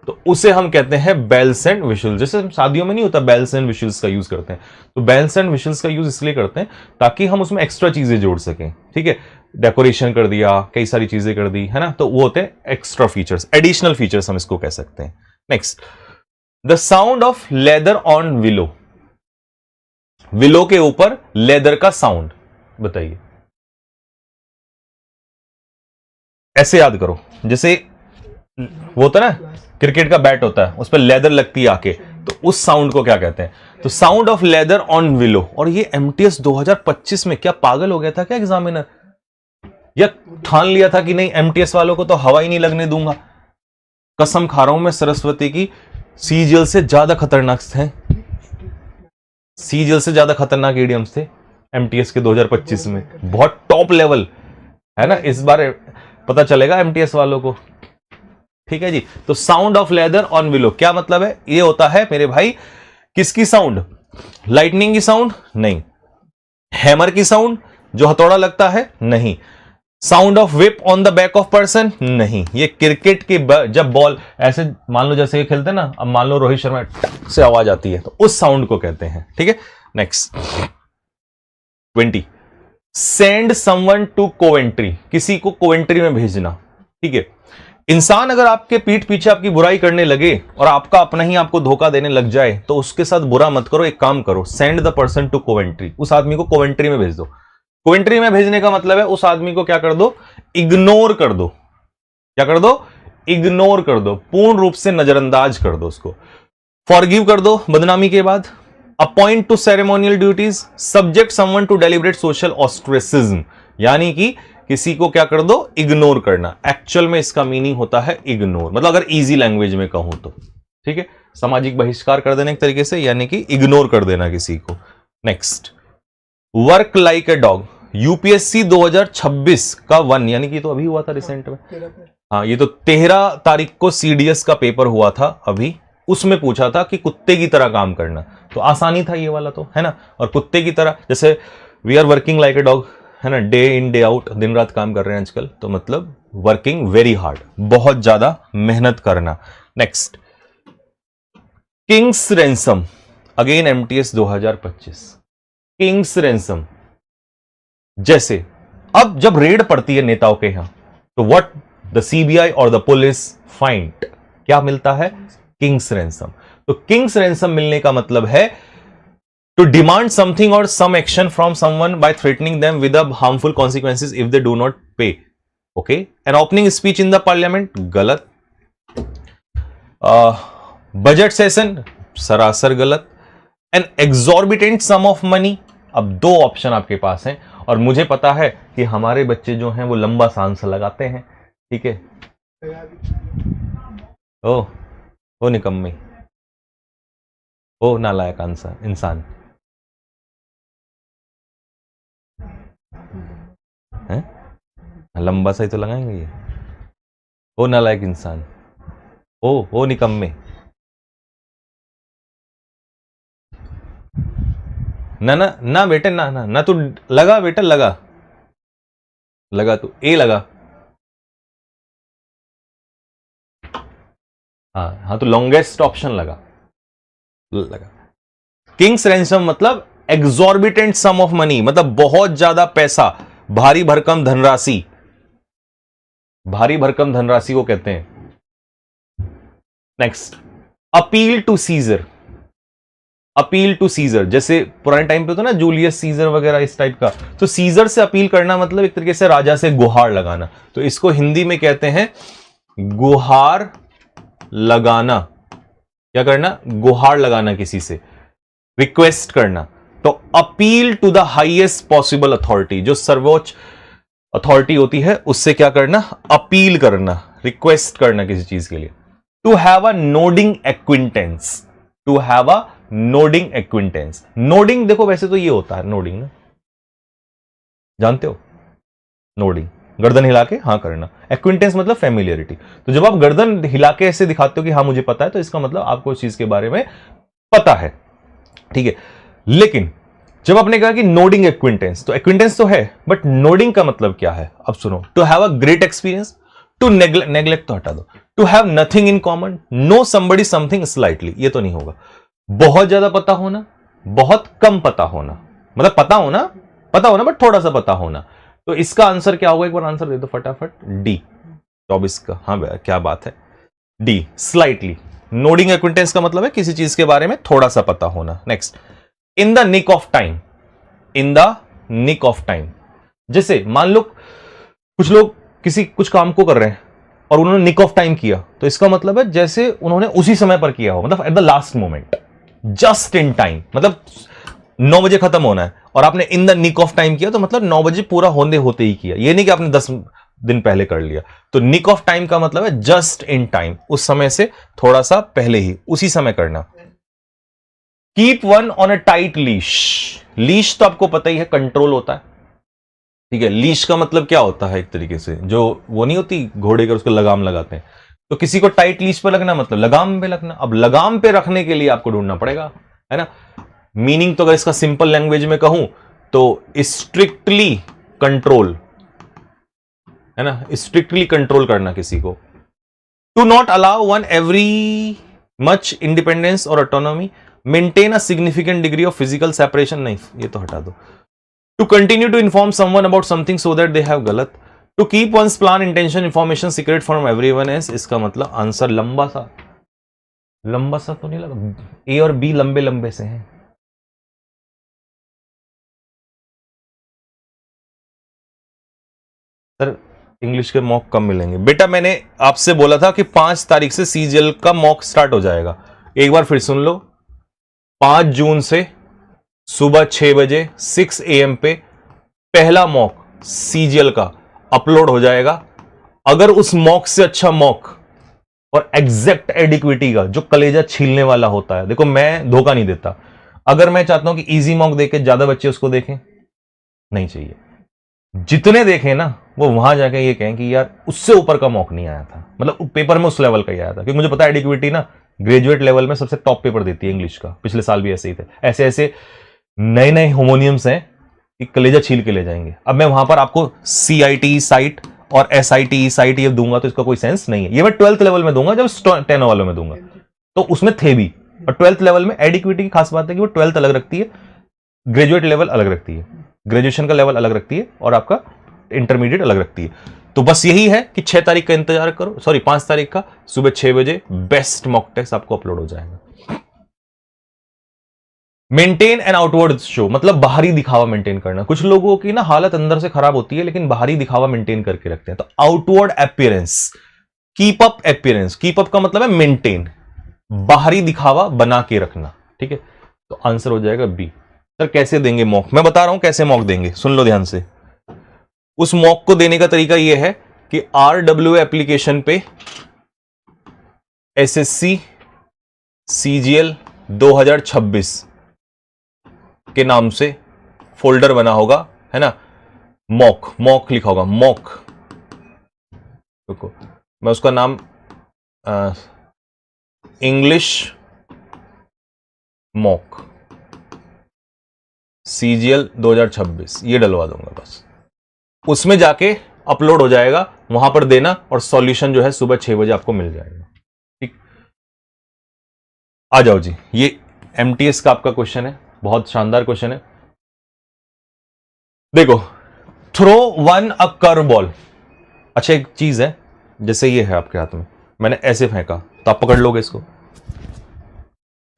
तो उसे हम कहते हैं बेल्स एंड विशल्स। जैसे शादियों में नहीं होता बेल्स एंड विशल्स का यूज करते हैं, तो बेल्स एंड विशल्स का यूज इसलिए करते हैं ताकि हम उसमें एक्स्ट्रा चीजें जोड़ सकें। ठीक है, डेकोरेशन कर दिया, कई सारी चीजें कर दी, है ना, तो वो होते हैं एक्स्ट्रा फीचर्स, एडिशनल फीचर्स हम इसको कह सकते हैं। Next, the sound of leather on willow, willow के ऊपर लेदर का साउंड, बताइए। ऐसे याद करो, जैसे वो होता है ना क्रिकेट का बैट होता है, उस पर लेदर लगती है आके, तो उस साउंड को क्या कहते हैं? तो sound of leather on willow. और ये एमटीएस 2025 में क्या पागल हो गया था क्या एग्जामिनर, या ठान लिया था कि नहीं एमटीएस वालों को तो हवा ही नहीं लगने दूंगा? कसम खा रहा हूं मैं सरस्वती की, सीजीएल से ज्यादा खतरनाक थे, सीजीएल से ज्यादा खतरनाक इडियम्स थे एमटीएस के 2025 में, बहुत टॉप लेवल है ना। इस बार पता चलेगा एमटीएस वालों को। ठीक है जी, तो sound of leather on willow क्या मतलब है? ये होता है मेरे भाई किसकी साउंड? लाइटनिंग की साउंड नहीं, हैमर की साउंड जो हथौड़ा लगता है नहीं, sound of whip on the back of person नहीं, ये क्रिकेट के जब बॉल ऐसे मान लो जैसे खेलते हैं ना, अब मान लो रोहित शर्मा से आवाज आती है तो उस साउंड को कहते हैं। ठीक है, next 20, send someone to Coventry, किसी को कोवेंट्री में भेजना। ठीक है, इंसान अगर आपके पीठ पीछे आपकी बुराई करने लगे और आपका अपना ही आपको धोखा देने लग जाए तो उसके साथ बुरा मत करो, एक काम करो, send the person to Coventry, उस आदमी को कोवेंट्री में भेज दो। कोवेंट्री में भेजने का मतलब है उस आदमी को क्या कर दो? इग्नोर कर दो। क्या कर दो? इग्नोर कर दो, पूर्ण रूप से नजरअंदाज कर दो उसको। फॉरगिव कर दो बदनामी के बाद। Appoint to ceremonial duties, subject someone to deliberate social ostracism, यानी कि किसी को क्या कर दो? इग्नोर करना। एक्चुअल में इसका मीनिंग होता है इग्नोर, मतलब अगर इजी लैंग्वेज में कहूं तो। ठीक है, सामाजिक बहिष्कार कर देना एक तरीके से, यानी कि इग्नोर कर देना किसी को। Next, work like a dog, UPSC 2026 का 1, यानी कि तो अभी हुआ था रिसेंट में, हाँ ये तो 13 तारीख को सीडीएस का पेपर हुआ था अभी, उसमें पूछा था कि कुत्ते की तरह काम करना, तो आसानी था ये वाला तो, है ना। और कुत्ते की तरह जैसे we are working like a dog, है ना, डे इन डे आउट, दिन रात काम कर रहे हैं आजकल, तो मतलब वर्किंग वेरी हार्ड, बहुत ज्यादा मेहनत करना। Next, Kings ransom, again MTS 2025, Kings ransom, जैसे अब जब रेड पड़ती है नेताओं के यहां तो व्हाट द सीबीआई और द पुलिस फाइंड, क्या मिलता है? King's ransom. तो किंग्स रैंसम मिलने का मतलब है टू डिमांड समथिंग और some action from someone by threatening them with harmful consequences if they do not pay. Okay, an opening speech in the parliament, गलत। बजट सेशन, सरासर गलत। An exorbitant sum of money, अब 2 option आपके पास हैं, और मुझे पता है कि हमारे बच्चे जो हैं वो लंबा सांस लगाते हैं। ठीक है, ओ निकम्मी, ओ नालायक इंसान है, लंबा सा ही तो लगाएंगे ये, ओ नालायक इंसान, ओ निकम्मे, ना ना ना बेटे, ना ना ना, तू लगा बेटा, लगा लगा, तू ए लगा, हाँ हाँ, तो लॉन्गेस्ट ऑप्शन लगा लगा। किंग्स रैंसम मतलब एग्जॉर्बिटेंट सम ऑफ मनी, मतलब बहुत ज्यादा पैसा, भारी भरकम धनराशि, भारी भरकम धनराशि को कहते हैं। Next, appeal to Caesar, appeal to Caesar, जैसे पुराने टाइम पे तो ना जूलियस सीजर वगैरह इस टाइप का, तो सीजर से अपील करना मतलब एक तरीके से राजा से गुहार लगाना, तो इसको हिंदी में कहते हैं गुहार लगाना। क्या करना? गुहार लगाना, किसी से रिक्वेस्ट करना। तो appeal to the highest possible authority, जो सर्वोच्च अथॉरिटी होती है उससे क्या करना? अपील करना, रिक्वेस्ट करना किसी चीज के लिए। To have a nodding acquaintance, to have a nodding acquaintance. Nodding देखो वैसे तो ये होता है नोडिंग ना, जानते हो नोडिंग, गर्दन हिला के हाँ करना। एक्विंटेंस मतलब फैमिलियरिटी। तो जब आप गर्दन हिला के ऐसे दिखाते हो कि हाँ मुझे पता है, तो इसका मतलब आपको उस चीज के बारे में पता है, ठीक है। लेकिन जब आपने कहा कि नोडिंग एक्विंटेंस, तो एक्विंटेंस तो है, बट नोडिंग का मतलब क्या है? अब सुनो, to have a great experience, to neglect तो हटा दो, to have nothing in common, know somebody something slightly, ये तो नहीं होगा। बहुत ज्यादा पता होना, बहुत कम पता होना, मतलब पता होना बट थोड़ा सा पता होना। तो इसका आंसर क्या होगा? एक बार आंसर दे दो फटाफट। डी 24 का, हाँ क्या बात है, डी स्लाइटली। नोडिंग एक्विंटेंस का मतलब है किसी चीज के बारे में थोड़ा सा पता होना। Next, in the nick of time, in the nick of time, जैसे मान लो कुछ लोग कुछ काम को कर रहे हैं और उन्होंने निक ऑफ टाइम किया, तो इसका मतलब है जैसे उन्होंने उसी समय पर किया हो, मतलब at the last moment, just in time, मतलब 9 बजे खत्म होना है और आपने in the nick of time किया, तो मतलब 9 बजे पूरा होने होते ही किया, ये नहीं कि आपने 10 दिन पहले कर लिया। तो निक ऑफ टाइम का मतलब है जस्ट इन टाइम, उस समय से थोड़ा सा पहले ही, उसी समय करना। Keep one on a tight leash, leash तो आपको पता ही है कंट्रोल होता है, ठीक है। लीश का मतलब क्या होता है? एक तरीके से जो वो नहीं होती घोड़े के, उसको लगाम लगाते हैं, तो किसी को टाइट लीश पर लगना मतलब लगाम पे लगना। अब लगाम पे रखने के लिए आपको ढूंढना पड़ेगा, है ना। मीनिंग तो अगर इसका सिंपल लैंग्वेज में कहूं तो स्ट्रिक्टली कंट्रोल, है ना, स्ट्रिक्टली कंट्रोल करना किसी को। To not allow one every much independence और autonomy, maintain a significant degree of physical separation, नहीं ये तो हटा दो। To continue to inform someone about something so that they have गलत। To keep one's plan intention information secret from everyone else, इसका मतलब answer लंबा सा तो नहीं लगा, ए और बी लंबे लंबे से हैं। सर इंग्लिश के मॉक कम मिलेंगे बेटा, मैंने आपसे बोला था कि 5 तारीख से सीजीएल का मॉक स्टार्ट हो जाएगा। एक बार फिर सुन लो, 5 जून से सुबह 6 बजे 6 AM पे पहला मॉक सीजीएल का अपलोड हो जाएगा। अगर उस मॉक से अच्छा मॉक और एग्जैक्ट एडिक्विटी का, जो कलेजा छीलने वाला होता है, देखो मैं धोखा नहीं देता, अगर मैं चाहता हूं कि इजी मॉक देके ज्यादा बच्चे उसको देखें, नहीं चाहिए, जितने देखें ना वो वहां जाके ये कहें कि यार उससे ऊपर का मॉक नहीं आया था, मतलब पेपर में उस लेवल का ही आया था। क्योंकि मुझे पता है एडिक्विटी ना ग्रेजुएट लेवल में सबसे टॉप पेपर देती है इंग्लिश का, पिछले साल भी ऐसे ही थे। ऐसे ऐसे नए नए होमोनियम्स हैं कि कलेजा छील के ले जाएंगे। अब मैं वहां पर आपको CIT साइट और SIT साइट ये दूंगा तो इसका कोई सेंस नहीं है। ये मैं 12th लेवल में दूंगा, जब 10 वालों में दूंगा तो उसमें थे भी। और 12th लेवल में एडिक्विटी की खास बात है कि वो 12th अलग रखती है, ग्रेजुएट लेवल अलग रखती है, ग्रेजुएशन का लेवल अलग रखती है, और आपका इंटरमीडिएट अलग रखती है। तो बस यही है कि 6 तारीख का इंतजार करो, सॉरी 5 तारीख का सुबह 6 बजे बेस्ट मॉक टेस्ट आपको अपलोड हो जाएगा। मेंटेन एन आउटवर्ड शो, मतलब बाहरी दिखावा मेंटेन करना। कुछ लोगों की ना हालत अंदर से खराब होती है लेकिन बाहरी दिखावा मेंटेन करके रखते हैं, तो outward appearance, keep up appearance, keep up का मतलब है मेंटेन, बाहरी दिखावा बना के रखना, ठीक है। तो आंसर हो जाएगा बी। सर कैसे देंगे मॉक? मैं बता रहा हूं कैसे मॉक देंगे, सुन लो ध्यान से। उस मॉक को देने का तरीका यह है कि RWA एप्लीकेशन पे SSC CGL 2026 के नाम से फोल्डर बना होगा, है ना, मॉक लिखा होगा, मॉक। देखो मैं उसका नाम इंग्लिश मॉक CGL 2026 ये डलवा दूंगा बस। उसमें जाके अपलोड हो जाएगा, वहां पर देना और सॉल्यूशन जो है सुबह 6 बजे आपको मिल जाएगा, ठीक। आ जाओ जी, ये एमटीएस का आपका क्वेश्चन है, बहुत शानदार क्वेश्चन है। देखो, throw one a curve ball. अच्छा, एक चीज है, जैसे ये है आपके हाथ में, मैंने ऐसे फेंका तो आप पकड़ लोगे इसको,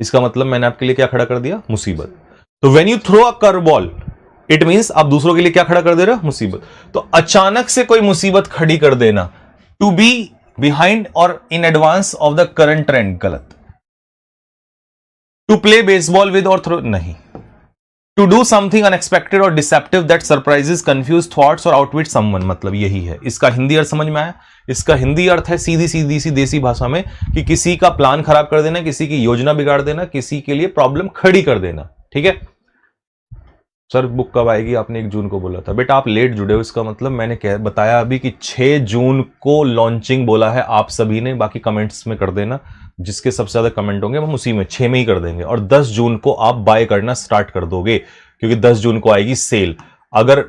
इसका मतलब मैंने आपके लिए क्या खड़ा कर दिया? मुसीबत। तो when you throw a curve ball, it means आप दूसरों के लिए क्या खड़ा कर दे रहे हो? मुसीबत। तो अचानक से कोई मुसीबत खड़ी कर देना, टू बी बिहाइंड और in advance of the current trend, गलत। टू प्ले बेसबॉल विद और थ्रो, नहीं। टू डू समथिंग अनएक्सपेक्टेड और deceptive that surprises, confuse thoughts और आउटविट समवन, मतलब यही है। इसका हिंदी अर्थ समझ में आया? इसका हिंदी अर्थ है सीधी सीधी सी देसी भाषा में कि किसी का प्लान खराब कर देना, किसी की योजना बिगाड़ देना, किसी के लिए प्रॉब्लम खड़ी कर देना। ठीक है सर, बुक कब आएगी? आपने 1 जून को बोला था। बेटा आप लेट जुड़े हो, इसका मतलब मैंने बताया अभी कि 6 जून को लॉन्चिंग बोला है आप सभी ने। बाकी कमेंट्स में कर देना, जिसके सबसे ज्यादा कमेंट होंगे हम उसी में 6 में ही कर देंगे। और 10 जून को आप बाय करना स्टार्ट कर दोगे, क्योंकि 10 जून को आएगी सेल। अगर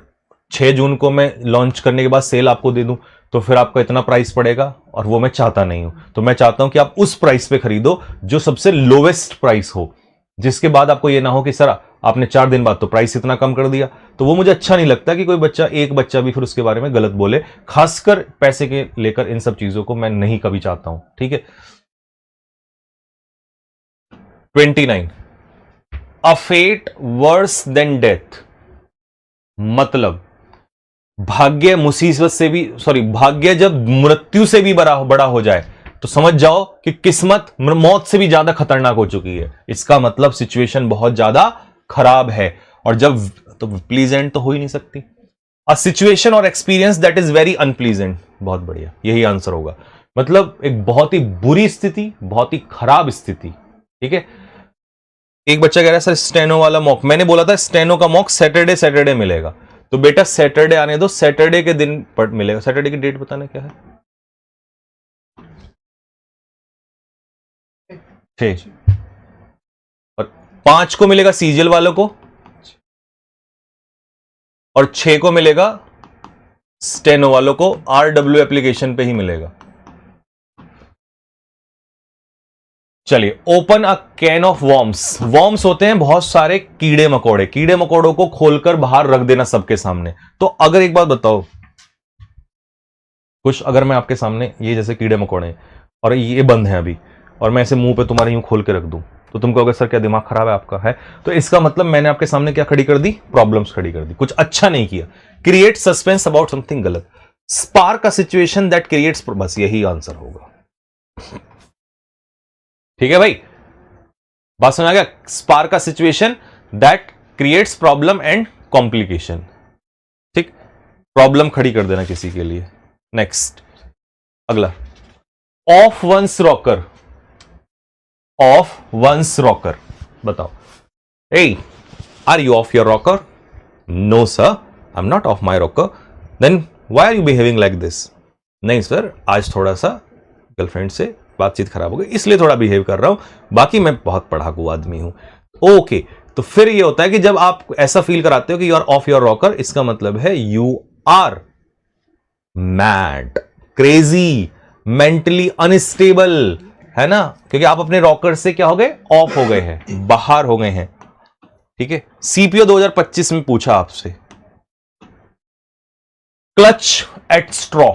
6 जून को मैं लॉन्च करने के बाद सेल आपको दे दूं तो फिर आपका इतना प्राइस पड़ेगा, और वो मैं चाहता नहीं हूं। तो मैं चाहता हूं कि आप उस प्राइस पे खरीदो जो सबसे लोवेस्ट प्राइस हो, जिसके बाद आपको ये ना हो कि सर आपने 4 दिन बाद तो प्राइस इतना कम कर दिया। तो वो मुझे अच्छा नहीं लगता कि कोई बच्चा, एक बच्चा भी फिर उसके बारे में गलत बोले, खासकर पैसे के लेकर। इन सब चीजों को मैं नहीं कभी चाहता हूं। ठीक है। 29, अ फेट वर्स देन डेथ, मतलब भाग्य मुसीबत से भी, सॉरी, भाग्य जब मृत्यु से भी बड़ा हो जाए तो समझ जाओ कि किस्मत मौत से भी ज्यादा खतरनाक हो चुकी है। इसका मतलब सिचुएशन बहुत ज्यादा खराब है। और जब, तो प्लीजेंट तो हो ही नहीं सकती। अ सिचुएशन और experience that is very unpleasant, बहुत बढ़िया, यही आंसर होगा। मतलब एक बहुत ही बुरी स्थिति, बहुत ही खराब स्थिति। ठीक है। एक बच्चा कह रहा है सर स्टेनो वाला मॉक, मैंने बोला था स्टेनो का मॉक सैटरडे सैटरडे मिलेगा। तो बेटा सैटरडे आने दो, सैटरडे के दिन पर मिलेगा। सैटरडे की डेट बताना क्या है? 6, और 5 को मिलेगा सीजीएल वालों को, और 6 को मिलेगा स्टेनो वालों को। आरडब्ल्यू एप्लीकेशन पे ही मिलेगा। चलिए, open a can of worms. Worms होते हैं बहुत सारे कीड़े मकोड़े, कीड़े मकोड़ों को खोलकर बाहर रख देना सबके सामने। तो अगर एक बात बताओ, कुछ अगर मैं आपके सामने, ये जैसे कीड़े मकोड़े हैं और ये बंद है अभी, और मैं ऐसे मुंह पे तुम्हारे यूं खोल के रख दूं, तो तुम कहोगे सर क्या दिमाग खराब है आपका? है। तो इसका मतलब मैंने आपके सामने क्या खड़ी कर दी? प्रॉब्लम्स खड़ी कर दी, कुछ अच्छा नहीं किया। क्रिएट सस्पेंस अबाउट समथिंग गलत। Spark a situation that creates, बस यही आंसर होगा। ठीक है भाई, बात समझ आ गया? Spark a situation that creates problem and complication. ठीक, प्रॉब्लम खड़ी कर देना किसी के लिए। नेक्स्ट, अगला, off one's rocker. Off one's rocker, बताओ। ए, are you off your rocker? No sir, I am not off my rocker. Then why are you behaving like this? नहीं सर, आज थोड़ा सा गर्लफ्रेंड से बातचीत खराब हो गई, इसलिए थोड़ा बिहेव कर रहा हूं, बाकी मैं बहुत पढ़ाकू आदमी हूं। ओके, तो फिर ये होता है कि जब आप ऐसा फील कराते हो कि you are off your rocker, इसका मतलब है you are mad, crazy, mentally unstable, है ना? क्योंकि आप अपने रॉकर से क्या हो गए? ऑफ हो गए हैं, बाहर हो गए हैं। ठीक है। सीपीओ 2025 में पूछा आपसे, clutch at straw,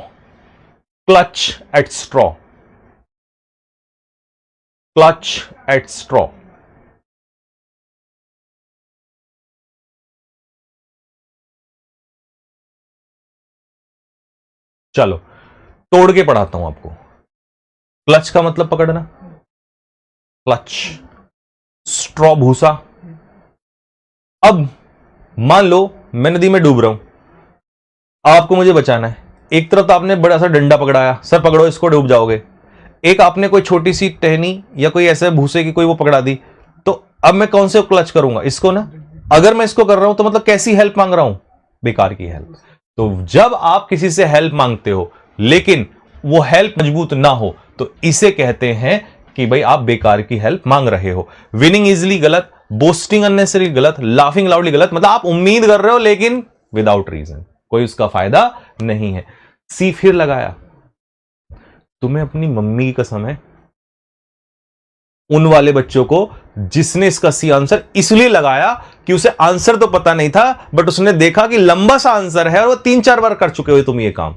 clutch at straw, clutch at straw. चलो तोड़ के पढ़ाता हूं आपको। क्लच का मतलब पकड़ना, क्लच, स्ट्रॉ भूसा। अब मान लो मैं नदी में डूब रहा हूं, आपको मुझे बचाना है। एक तरफ तो आपने बड़ा सा डंडा पकड़ाया, सर पकड़ो इसको डूब जाओगे। एक आपने कोई छोटी सी टहनी या कोई ऐसे भूसे की कोई वो पकड़ा दी। तो अब मैं कौन से क्लच करूंगा? इसको ना। अगर मैं इसको कर रहा हूं तो मतलब कैसी हेल्प मांग रहा हूं? बेकार की हेल्प। तो जब आप किसी से हेल्प मांगते हो लेकिन वो हेल्प मजबूत ना हो, तो इसे कहते हैं कि भाई आप बेकार की हेल्प मांग रहे हो। विनिंग इजिली गलत, बोस्टिंग अननेसेसरी गलत, लाफिंग लाउडली गलत। मतलब आप उम्मीद कर रहे हो लेकिन विदाउट रीजन, कोई उसका फायदा नहीं है। सी फिर लगाया, तुम्हें अपनी मम्मी की कसम है, उन वाले बच्चों को जिसने इसका सी आंसर इसलिए लगाया कि उसे आंसर तो पता नहीं था, बट उसने देखा कि लंबा सा आंसर है और वो 3-4 बार कर चुके हो तुम ये काम।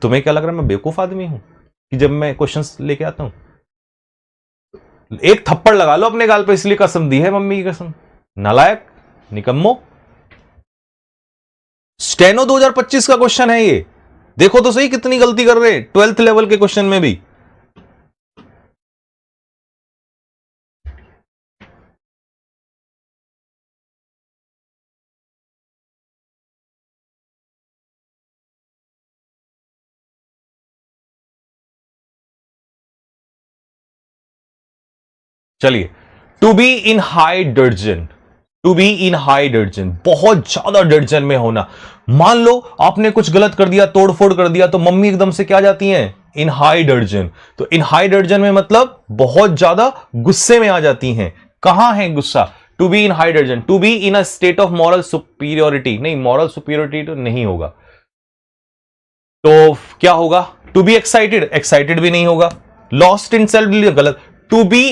तुम्हें क्या लग रहा है मैं बेवकूफ आदमी हूं कि जब मैं क्वेश्चंस लेके आता हूं? एक थप्पड़ लगा लो अपने गाल पे, इसलिए कसम दी है मम्मी की कसम। नालायक, निकम्मो। स्टेनो 2025 का क्वेश्चन है ये, देखो तो सही कितनी गलती कर रहे 12th लेवल के क्वेश्चन में भी। चलिए, to be in high detergent, to be in high detergent, बहुत ज्यादा डिटर्जेंट में होना। मान लो आपने कुछ गलत कर दिया, तोड़फोड़ कर दिया, तो मम्मी एकदम से क्या जाती हैं? इन हाई डिटर्जेंट। तो इन हाई डिटर्जेंट में मतलब बहुत ज्यादा गुस्से में आ जाती हैं। कहां है गुस्सा? To be in high detergent, to be in a state of moral superiority, नहीं मॉरल सुपीरियोरिटी तो नहीं होगा, तो क्या होगा? टू बी एक्साइटेड, एक्साइटेड भी नहीं होगा। लॉस्ट इन सेल्फ, गलत। टू बी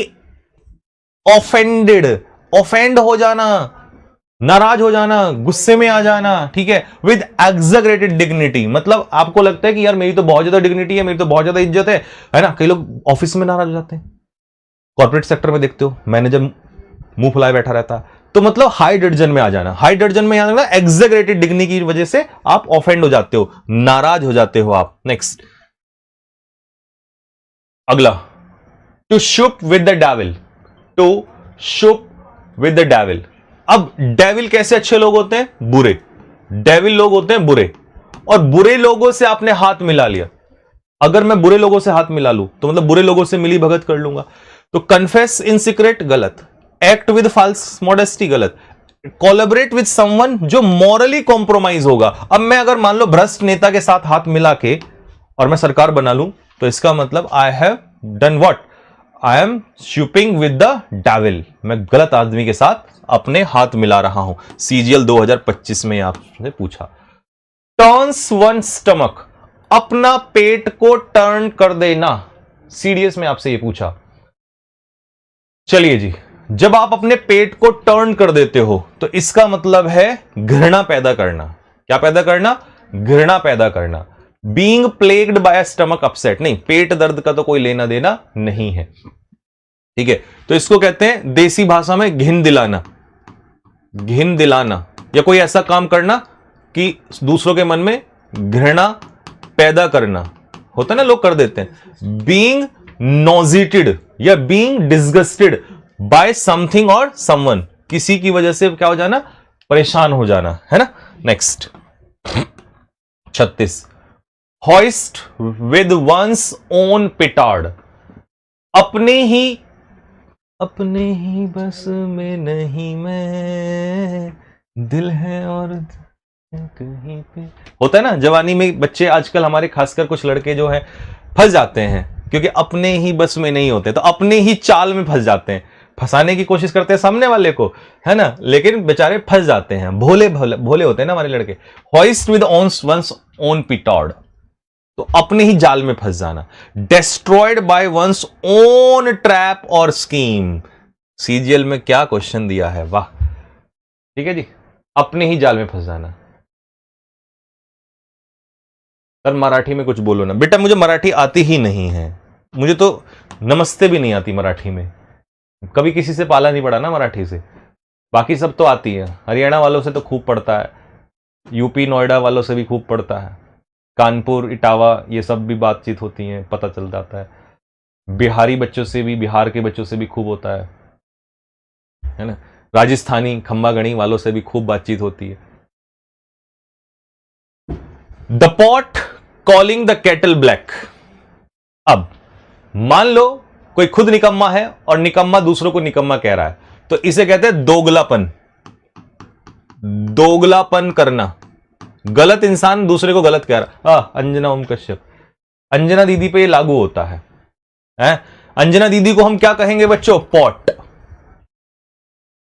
ऑफेंडेड, ऑफेंड हो जाना, नाराज हो जाना, गुस्से में आ जाना, ठीक है। विद एग्जैगरेटेड डिग्निटी, मतलब आपको लगता है कि यार मेरी तो बहुत ज्यादा डिग्निटी है, मेरी तो बहुत ज्यादा इज्जत है ना। कई लोग ऑफिस में नाराज हो जाते हैं, कॉर्पोरेट सेक्टर में देखते हो मैनेजर मुंह फुलाए बैठा रहता है, तो मतलब हाई डिटर्जन में आ जाना। हाई डिटर्जन में आना, एग्जैगरेटेड डिग्निटी की वजह से आप ऑफेंड हो जाते हो, नाराज हो जाते हो आप। नेक्स्ट, अगला, to sup with the devil, to sup with the devil. अब डेविल कैसे अच्छे लोग होते हैं? बुरे। डेविल लोग होते हैं बुरे, और बुरे लोगों से आपने हाथ मिला लिया। अगर मैं बुरे लोगों से हाथ मिला लूं तो मतलब बुरे लोगों से मिली भगत कर लूंगा। तो कन्फेस इन सीक्रेट, गलत। एक्ट विद फॉल्स मॉडेस्टी, गलत। कोलैबोरेट विद समवन, जो मॉरली कॉम्प्रोमाइज होगा। अब मैं अगर मान लो भ्रष्ट नेता के साथ हाथ मिला के और मैं सरकार बना लूं, तो इसका मतलब I have done what? I am supping with the devil, मैं गलत आदमी के साथ अपने हाथ मिला रहा हूं। सीजीएल 2025 में आपसे पूछा। टर्न्स वन स्टमक, अपना पेट को टर्न कर देना। सीडीएस में आपसे यह पूछा। चलिए जी, जब आप अपने पेट को टर्न कर देते हो तो इसका मतलब है घृणा पैदा करना। क्या पैदा करना? घृणा पैदा करना। Being plagued by stomach upset, नहीं, पेट दर्द का तो कोई लेना देना नहीं है, ठीक है। तो इसको कहते हैं देसी भाषा में घिन दिलाना। घिन दिलाना, या कोई ऐसा काम करना कि दूसरों के मन में घृणा पैदा करना, होता है ना, लोग कर देते हैं। बीइंग नॉजिटेड या बीइंग डिस्गस्टेड बाय समथिंग और समवन, किसी की वजह से क्या हो जाना? परेशान हो जाना, है ना। Next, 36, hoist with one's own petard, अपने ही बस में नहीं मैं, दिल है और कहीं पे। होता है ना जवानी में, बच्चे आजकल हमारे खासकर कुछ लड़के जो हैं फंस जाते हैं क्योंकि अपने ही बस में नहीं होते, तो अपने ही चाल में फंस जाते हैं। फंसाने की कोशिश करते हैं सामने वाले को, है ना, लेकिन बेचारे फंस जाते हैं। भोले भोले भोले होते हैं ना हमारे लड़के। हॉइस्ट विद वंस ओन पिटॉर्ड, तो अपने ही जाल में फंस जाना। Destroyed by one's own trap और स्कीम, सीजीएल में क्या क्वेश्चन दिया है, वाह। ठीक है जी, अपने ही जाल में फंस जाना। सर मराठी में कुछ बोलो ना। बेटा मुझे मराठी आती ही नहीं है, मुझे तो नमस्ते भी नहीं आती मराठी में, कभी किसी से पाला नहीं पड़ा ना मराठी से। बाकी सब तो आती है, हरियाणा वालों से तो खूब पढ़ता है, यूपी नोएडा वालों से भी खूब पढ़ता है, कानपुर इटावा ये सब भी बातचीत होती है, पता चल जाता है। बिहारी बच्चों से भी, बिहार के बच्चों से भी खूब होता है ना। राजस्थानी खंबागणी वालों से भी खूब बातचीत होती है। The pot calling the kettle black. अब मान लो कोई खुद निकम्मा है और निकम्मा दूसरों को निकम्मा कह रहा है, तो इसे कहते हैं दोगलापन। दोगलापन करना, गलत इंसान दूसरे को गलत कह रहा। अंजना ओम कश्यप, अंजना दीदी पे ये लागू होता है, अंजना दीदी को हम क्या कहेंगे बच्चों? पॉट,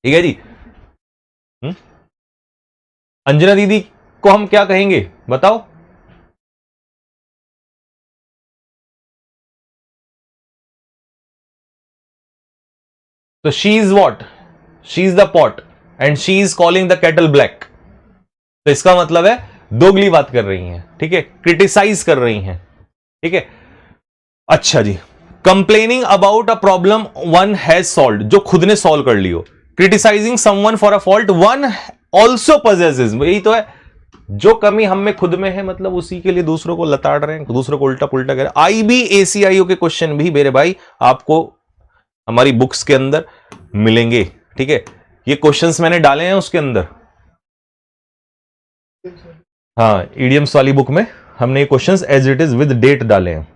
ठीक है जी। अंजना दीदी को हम क्या कहेंगे बताओ? तो she is what, she is the pot and she is calling the kettle black. तो इसका मतलब है दोगली बात कर रही हैं, ठीक है, क्रिटिसाइज कर रही हैं, ठीक है। अच्छा जी, complaining about a problem one has solve, जो खुद ने सॉल्व कर ली हो। Criticising someone for a fault one also possesses, यही तो है, जो कमी हम में खुद में है, मतलब उसी के लिए दूसरों को लताड़ रहे हैं, दूसरों को उल्टा पुल्टा कर रहे हैं। IBACIO के क्वेश्चन भी मेरे भाई आपको हमारी बुक्स के अंदर मिलेंगे, ठीक है। ये क्वेश्चंस मैंने डाले हैं उसके अंदर, हाँ, इडियम्स वाली बुक में हमने ये questions as it is with date डाले हैं।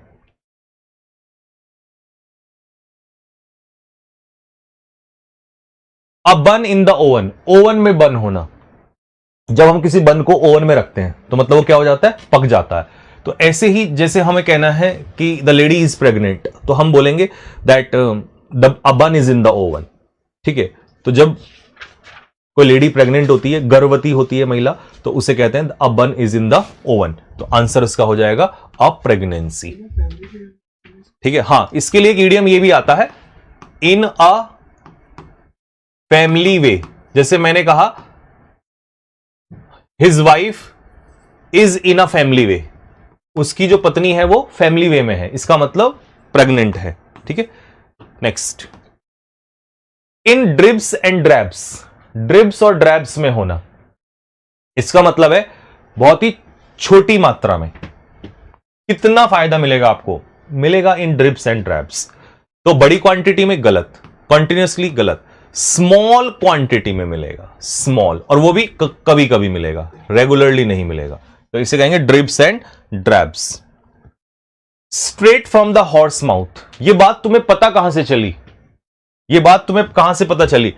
अब बन इन द ओवन, ओवन में बन होना, जब हम किसी बन को ओवन में रखते हैं तो मतलब वो क्या हो जाता है, पक जाता है। तो ऐसे ही जैसे हमें कहना है कि द लेडी इज प्रेग्नेंट, तो हम बोलेंगे दैट द बन इज इन द ओवन, ठीक है। तो जब कोई लेडी प्रेग्नेंट होती है, गर्भवती होती है महिला, तो उसे कहते हैं अ बन इज इन द ओवन। तो आंसर इसका हो जाएगा अ प्रेगनेंसी, ठीक है। हां, इसके लिए एक इडियम ये भी आता है, इन अ फैमिली वे। जैसे मैंने कहा his wife is in a family way, उसकी जो पत्नी है वो फैमिली वे में है, इसका मतलब प्रेग्नेंट है, ठीक है। नेक्स्ट, इन ड्रिब्स एंड ड्रैब्स, ड्रिब्स और ड्रैब्स में होना, इसका मतलब है बहुत ही छोटी मात्रा में। कितना फायदा मिलेगा आपको, मिलेगा इन ड्रिब्स एंड ड्रैब्स। तो बड़ी क्वांटिटी में गलत, कंटिन्यूअसली गलत, स्मॉल क्वांटिटी में मिलेगा, स्मॉल, और वो भी कभी कभी मिलेगा, रेगुलरली नहीं मिलेगा। तो इसे कहेंगे dribs and drabs. Straight from the horse mouth, ये बात तुम्हें पता कहां से चली, ये बात तुम्हें कहां से पता चली,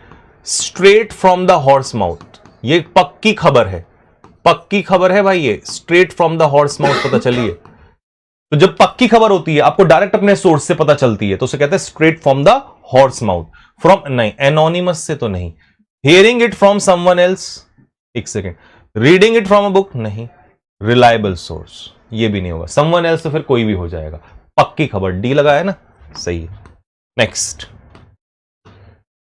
straight from the horse mouth, ये पक्की खबर है, पक्की खबर है भाई, ये straight from the horse mouth पता चली है। तो जब पक्की खबर होती है, आपको डायरेक्ट अपने सोर्स से पता चलती है, तो उसे कहते हैं straight from the horse mouth. From नहीं, एनोनिमस से तो नहीं, hearing it from someone else, एक second, reading it from a book नहीं, रिलायबल सोर्स, ये भी नहीं होगा, समवन एल्स तो फिर कोई भी हो जाएगा, पक्की खबर, डी लगा है ना, सही है। Next,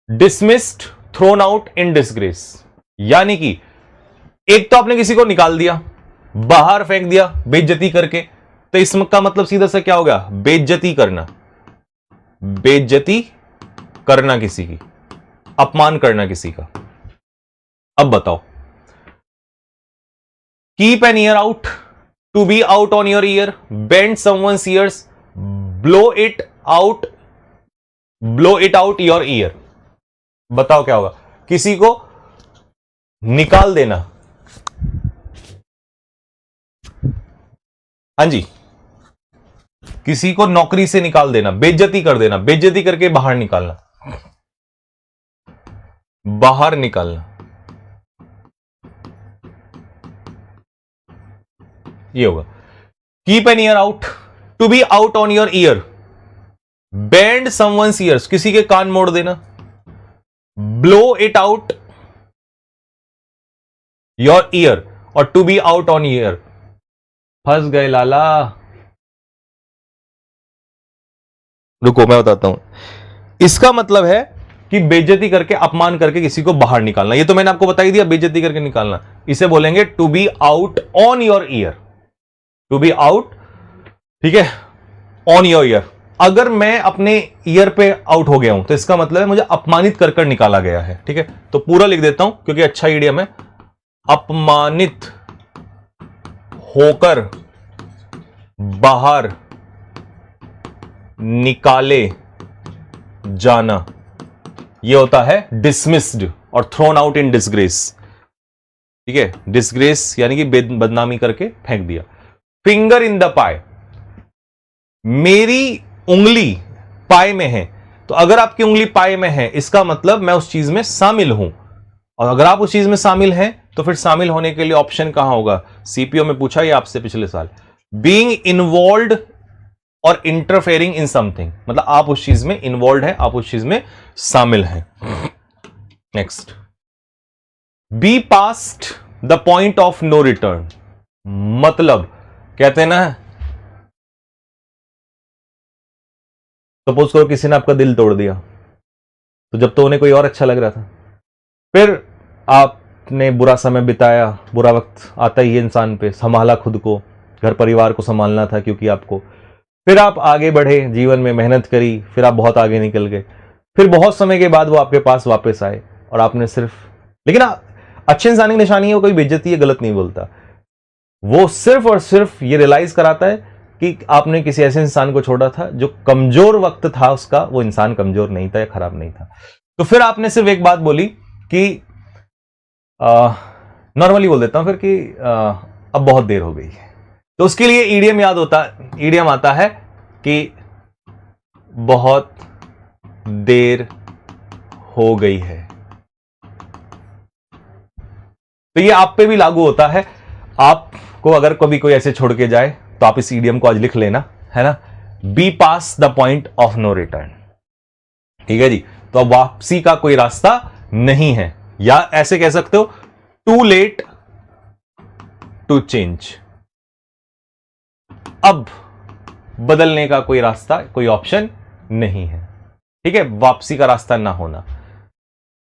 dismissed, thrown out in disgrace, यानी कि एक तो आपने किसी को निकाल दिया, बाहर फेंक दिया बेइज्जती करके, तो इसका मतलब सीधा सा क्या हो गया, बेइज्जती करना, बेइज्जती करना किसी की, अपमान करना किसी का। अब बताओ, keep an ear out, to be out on your ear, bend someone's ears, blow it out, blow it out your ear. बताओ क्या होगा, किसी को निकाल देना, हां जी, किसी को नौकरी से निकाल देना, बेइज्जती कर देना, बेइज्जती करके बाहर निकालना, बाहर निकालना, ये होगा। Keep an ear out, to be out on your ear, bend someone's ears, किसी के कान मोड़ देना, blow it out your ear, और to be out on ear. फंस गए लाला, रुको मैं बताता हूं। इसका मतलब है कि बेइज्जती करके, अपमान करके किसी को बाहर निकालना, ये तो मैंने आपको बता ही दिया, बेइज्जती करके निकालना, इसे बोलेंगे to be out on your ear, to be out, ठीक है, ऑन योर ईयर। अगर मैं अपने ईयर पे आउट हो गया हूं तो इसका मतलब है मुझे अपमानित कर कर निकाला गया है, ठीक है। तो पूरा लिख देता हूं क्योंकि अच्छा इडियम है, अपमानित होकर बाहर निकाले जाना, यह होता है डिसमिस्ड और थ्रोन आउट इन डिसग्रेस, ठीक है। डिसग्रेस यानी कि बदनामी करके फेंक दिया। फिंगर इन द पाई, मेरी उंगली पाई में है, तो अगर आपकी उंगली पाई में है इसका मतलब मैं उस चीज में शामिल हूं, और अगर आप उस चीज में शामिल हैं तो फिर शामिल होने के लिए ऑप्शन कहां होगा, सीपीओ में पूछा ये आपसे पिछले साल, बीइंग इन्वॉल्व्ड और इंटरफेयरिंग इन समथिंग, मतलब आप उस चीज में इन्वॉल्व है, आप उस चीज में शामिल हैं। Next, be past the point of no return, मतलब कहते हैं ना, सपोज करो किसी ने आपका दिल तोड़ दिया, तो जब तो उन्हें कोई और अच्छा लग रहा था। फिर आपने बुरा समय बिताया, बुरा वक्त आता ही है इंसान पे, संभाला खुद को, घर परिवार को संभालना था क्योंकि आपको। फिर आप आगे बढ़े जीवन में, मेहनत करी, फिर आप बहुत आगे निकल गए। फिर बहुत समय के बाद वो आपके पास वापस आए और आपने सिर्फ, लेकिन अच्छे इंसान की निशानी है वो कोई बेइज्जती है गलत नहीं बोलता, वो सिर्फ और सिर्फ ये रियलाइज कराता है कि आपने किसी ऐसे इंसान को छोड़ा था जो कमजोर वक्त था उसका, वो इंसान कमजोर नहीं था या खराब नहीं था। तो फिर आपने सिर्फ एक बात बोली कि नॉर्मली बोल देता हूं फिर कि अब बहुत देर हो गई है। तो उसके लिए ईडियम आता है कि बहुत देर हो गई है। तो ये आप पे भी लागू होता है। आपको अगर कभी कोई ऐसे छोड़ के जाए तो आप इस ईडियम को आज लिख लेना, है ना, be pass the point of no return. ठीक है जी। तो अब वापसी का कोई रास्ता नहीं है, या ऐसे कह सकते हो टू लेट टू चेंज। अब बदलने का कोई रास्ता, कोई ऑप्शन नहीं है। ठीक है, वापसी का रास्ता ना होना।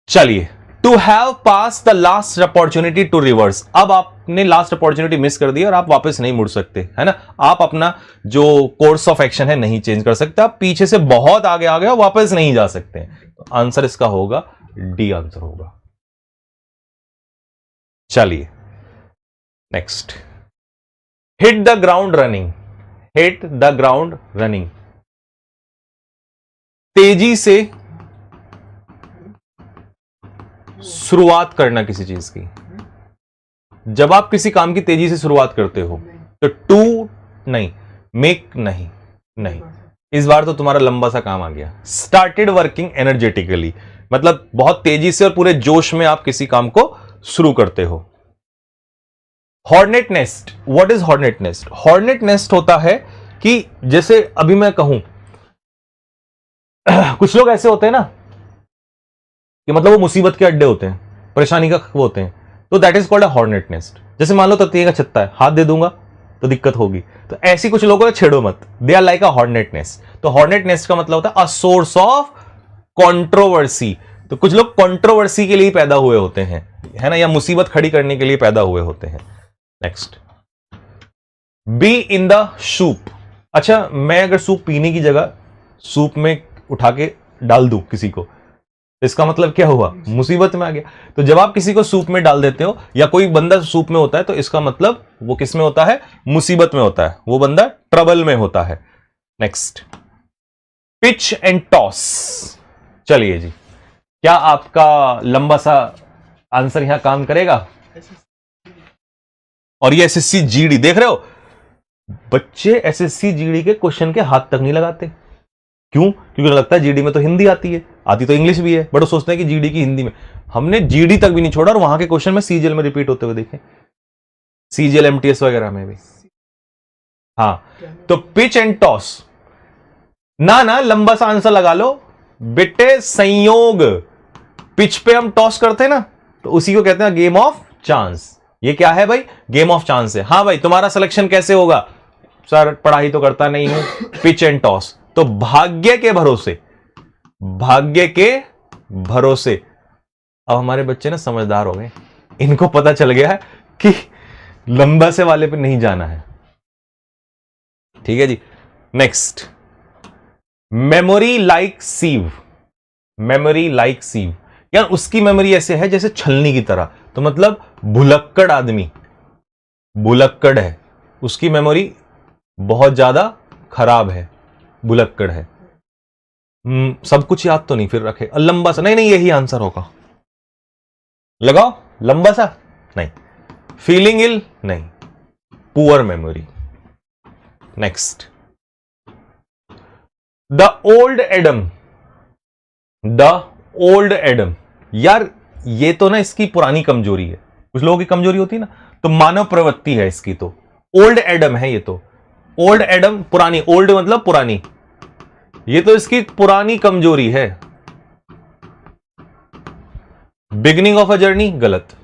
चलिए, to have pass the last opportunity to reverse. अब आपने लास्ट अपॉर्चुनिटी मिस कर दी और आप वापस नहीं मुड़ सकते, है ना। आप अपना जो कोर्स ऑफ एक्शन है नहीं चेंज कर सकते, आप पीछे से बहुत आगे आ गए और वापस नहीं जा सकते। तो आंसर इसका होगा डी आंसर होगा। चलिए next, hit the ground running. Hit the ground running, तेजी से शुरुआत करना किसी चीज की। जब आप किसी काम की तेजी से शुरुआत करते हो तो टू नहीं, मेक नहीं, इस बार तो तुम्हारा लंबा सा काम आ गया। स्टार्टेड वर्किंग एनर्जेटिकली, मतलब बहुत तेजी से और पूरे जोश में आप किसी काम को शुरू करते हो। Hornet nest, what is hornet nest? Hornet nest होता है कि जैसे अभी मैं कहूं कुछ लोग ऐसे होते हैं ना कि मतलब वो मुसीबत के अड्डे होते हैं, परेशानी का वो होते हैं, तो that is called a hornet nest. जैसे मान लो तकिए का छत्ता है, हाथ दे दूंगा तो दिक्कत होगी, तो ऐसी कुछ लोगों को छेड़ो मत, they are like a hornet nest. तो हॉर्नेट नेस्ट का मतलब होता है अ सोर्स ऑफ कंट्रोवर्सी। तो कुछ लोग कंट्रोवर्सी के लिए पैदा हुए होते हैं, है ना, या मुसीबत खड़ी करने के लिए पैदा हुए होते हैं। Next, be in the soup. अच्छा, मैं अगर सूप पीने की जगह सूप में उठा के डाल दूं किसी को, इसका मतलब क्या हुआ? मुसीबत में आ गया। तो जब आप किसी को सूप में डाल देते हो या कोई बंदा सूप में होता है, तो इसका मतलब वो किस में होता है? मुसीबत में होता है, वो बंदा ट्रबल में होता है। Next, pitch and toss. चलिए जी, क्या आपका लंबा सा आंसर यहां काम करेगा? और ये एसएससी जीडी देख रहे हो, बच्चे एसएससी जीडी के क्वेश्चन के हाथ तक नहीं लगाते। क्यों? क्योंकि लगता है जीडी में तो हिंदी आती है, आती तो इंग्लिश भी है, बट वो सोचते हैं कि जीडी की हिंदी में। हमने जीडी तक भी नहीं छोड़ा और वहां के क्वेश्चन में सीजीएल में रिपीट होते हुए देखे, सीजीएल एमटीएस वगैरह में भी। हाँ, तो पिच एंड टॉस ना लंबा सा आंसर लगा लो बेटे, संयोग। पिच पे हम टॉस करते हैं ना, तो उसी को कहते हैं गेम ऑफ चांस। ये क्या है भाई? गेम ऑफ चांस है। हाँ भाई, तुम्हारा सिलेक्शन कैसे होगा? सर पढ़ाई तो करता नहीं हूं, पिच एंड टॉस। तो भाग्य के भरोसे, भाग्य के भरोसे। अब हमारे बच्चे ना समझदार हो गए, इनको पता चल गया है कि लंबा से वाले पे नहीं जाना है। ठीक है जी। Next, memory like sieve. Memory like sieve, यार उसकी मेमोरी ऐसे है जैसे छलनी की तरह। तो मतलब भुलक्कड़ आदमी, भुलक्कड़ है, उसकी मेमोरी बहुत ज्यादा खराब है, भुलक्कड़ है। सब कुछ याद तो नहीं फिर रखे। लंबा सा, नहीं यही आंसर होगा। लगाओ, लंबा सा नहीं, फीलिंग इल नहीं, poor memory. Next, the old Adam. The old Adam, यार ये तो ना इसकी पुरानी कमजोरी है, कुछ लोगों की कमजोरी होती है ना, तो मानव प्रवृत्ति है इसकी। तो ओल्ड एडम है ये तो, ओल्ड एडम पुरानी, ओल्ड मतलब पुरानी, ये तो इसकी पुरानी कमजोरी है। बिगिनिंग ऑफ अ जर्नी गलत।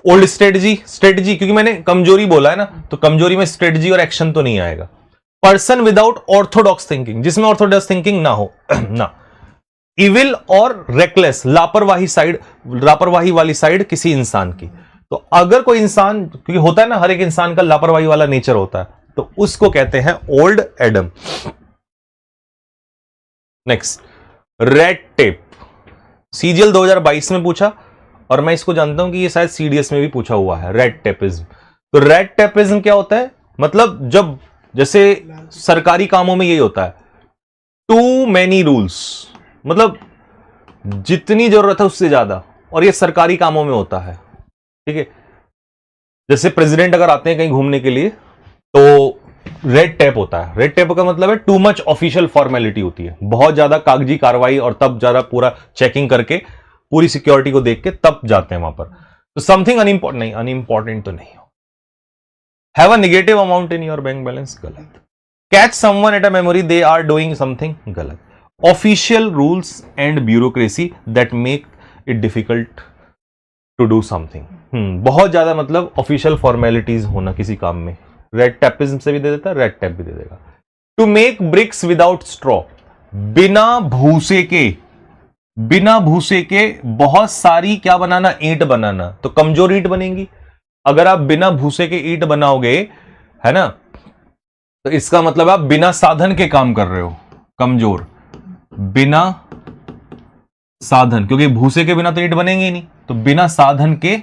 ओल्ड स्ट्रेटजी, स्ट्रेटजी क्योंकि मैंने कमजोरी बोला है ना, तो कमजोरी में स्ट्रेटजी और एक्शन तो नहीं आएगा। पर्सन विदाउट ऑर्थोडॉक्स थिंकिंग, जिसमें ऑर्थोडॉक्स थिंकिंग ना हो ना। इविल और रेकलेस, लापरवाही वाली साइड किसी इंसान की। तो अगर कोई इंसान, क्योंकि होता है ना हर एक इंसान का लापरवाही वाला नेचर होता है, तो उसको कहते हैं old Adam. Next, red tape, CGL 2022 में पूछा, और मैं इसको जानता हूं कि ये शायद सीडीएस में भी पूछा हुआ है, रेड टेपिज्म। तो रेड टेपिज्म क्या होता है? मतलब जब जैसे सरकारी कामों में यही होता है, टू मैनी रूल्स, मतलब जितनी जरूरत है उससे ज्यादा, और ये सरकारी कामों में होता है, ठीक है। जैसे प्रेसिडेंट अगर आते हैं कहीं घूमने के लिए तो रेड टेप होता है। रेड टेप का मतलब है टू मच ऑफिशियल फॉर्मेलिटी होती है, बहुत ज्यादा कागजी कार्रवाई, और तब ज्यादा पूरा चेकिंग करके पूरी सिक्योरिटी को देख के तब जाते हैं वहां पर। तो समथिंग अनइम्पोर्टेंट नहीं, अनइम्पोर्टेंट तो नहीं हो। Have a negative amount in your bank balance, गलत। Catch someone at a memory, they are doing something, गलत। Official rules and bureaucracy that make it difficult to do something, बहुत ज्यादा मतलब official formalities होना किसी काम में, रेड टेपिज्म से भी दे देता है, रेड टेप भी दे देगा। To make bricks without straw, बिना भूसे के बहुत सारी क्या बनाना, ईंट बनाना। तो कमजोर ईंट बनेंगी अगर आप बिना भूसे के ईंट बनाओगे, है ना, तो इसका मतलब आप बिना साधन के काम कर रहे हो, कमजोर, बिना साधन, क्योंकि भूसे के बिना तो ईंट बनेंगे ही नहीं, तो बिना साधन के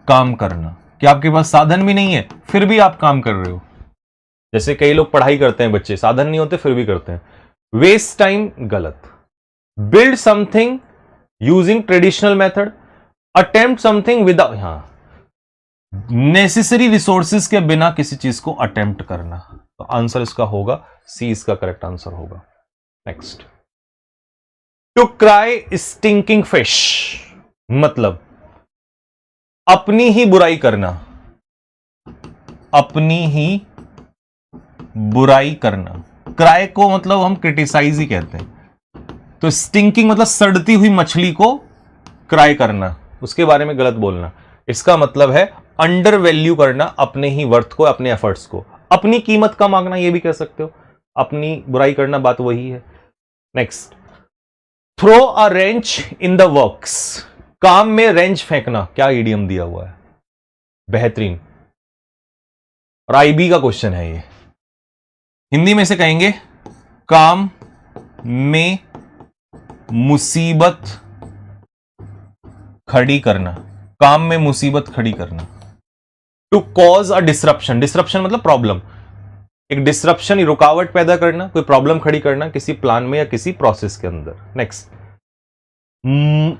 काम करना, कि आपके पास साधन भी नहीं है फिर भी आप काम कर रहे हो। जैसे कई लोग पढ़ाई करते हैं, बच्चे साधन नहीं होते फिर भी करते हैं। वेस्ट टाइम, गलत। Build something using traditional method, attempt something without, हाँ, नेसेसरी रिसोर्सेज के बिना किसी चीज को अटेम्प्ट करना। तो आंसर इसका होगा सी, इसका करेक्ट आंसर होगा। Next, to cry stinking fish, मतलब अपनी ही बुराई करना, अपनी ही बुराई करना। क्राई को मतलब हम क्रिटिसाइज ही कहते हैं, तो स्टिंकिंग मतलब सड़ती हुई मछली को क्राई करना, उसके बारे में गलत बोलना। इसका मतलब है अंडर वैल्यू करना अपने ही वर्थ को, अपने एफर्ट्स को, अपनी कीमत कम आंकना, ये भी कह सकते हो। अपनी बुराई करना, बात वही है। Next, throw a wrench in the works, काम में रेंच फेंकना, क्या ईडियम दिया हुआ है, बेहतरीन। और आईबी का क्वेश्चन है ये, हिंदी में से कहेंगे काम में मुसीबत खड़ी करना, काम में मुसीबत खड़ी करना। To cause a disruption, disruption मतलब प्रॉब्लम, एक डिसरप्शन, रुकावट पैदा करना, कोई प्रॉब्लम खड़ी करना किसी प्लान में या किसी प्रोसेस के अंदर। नेक्स्ट,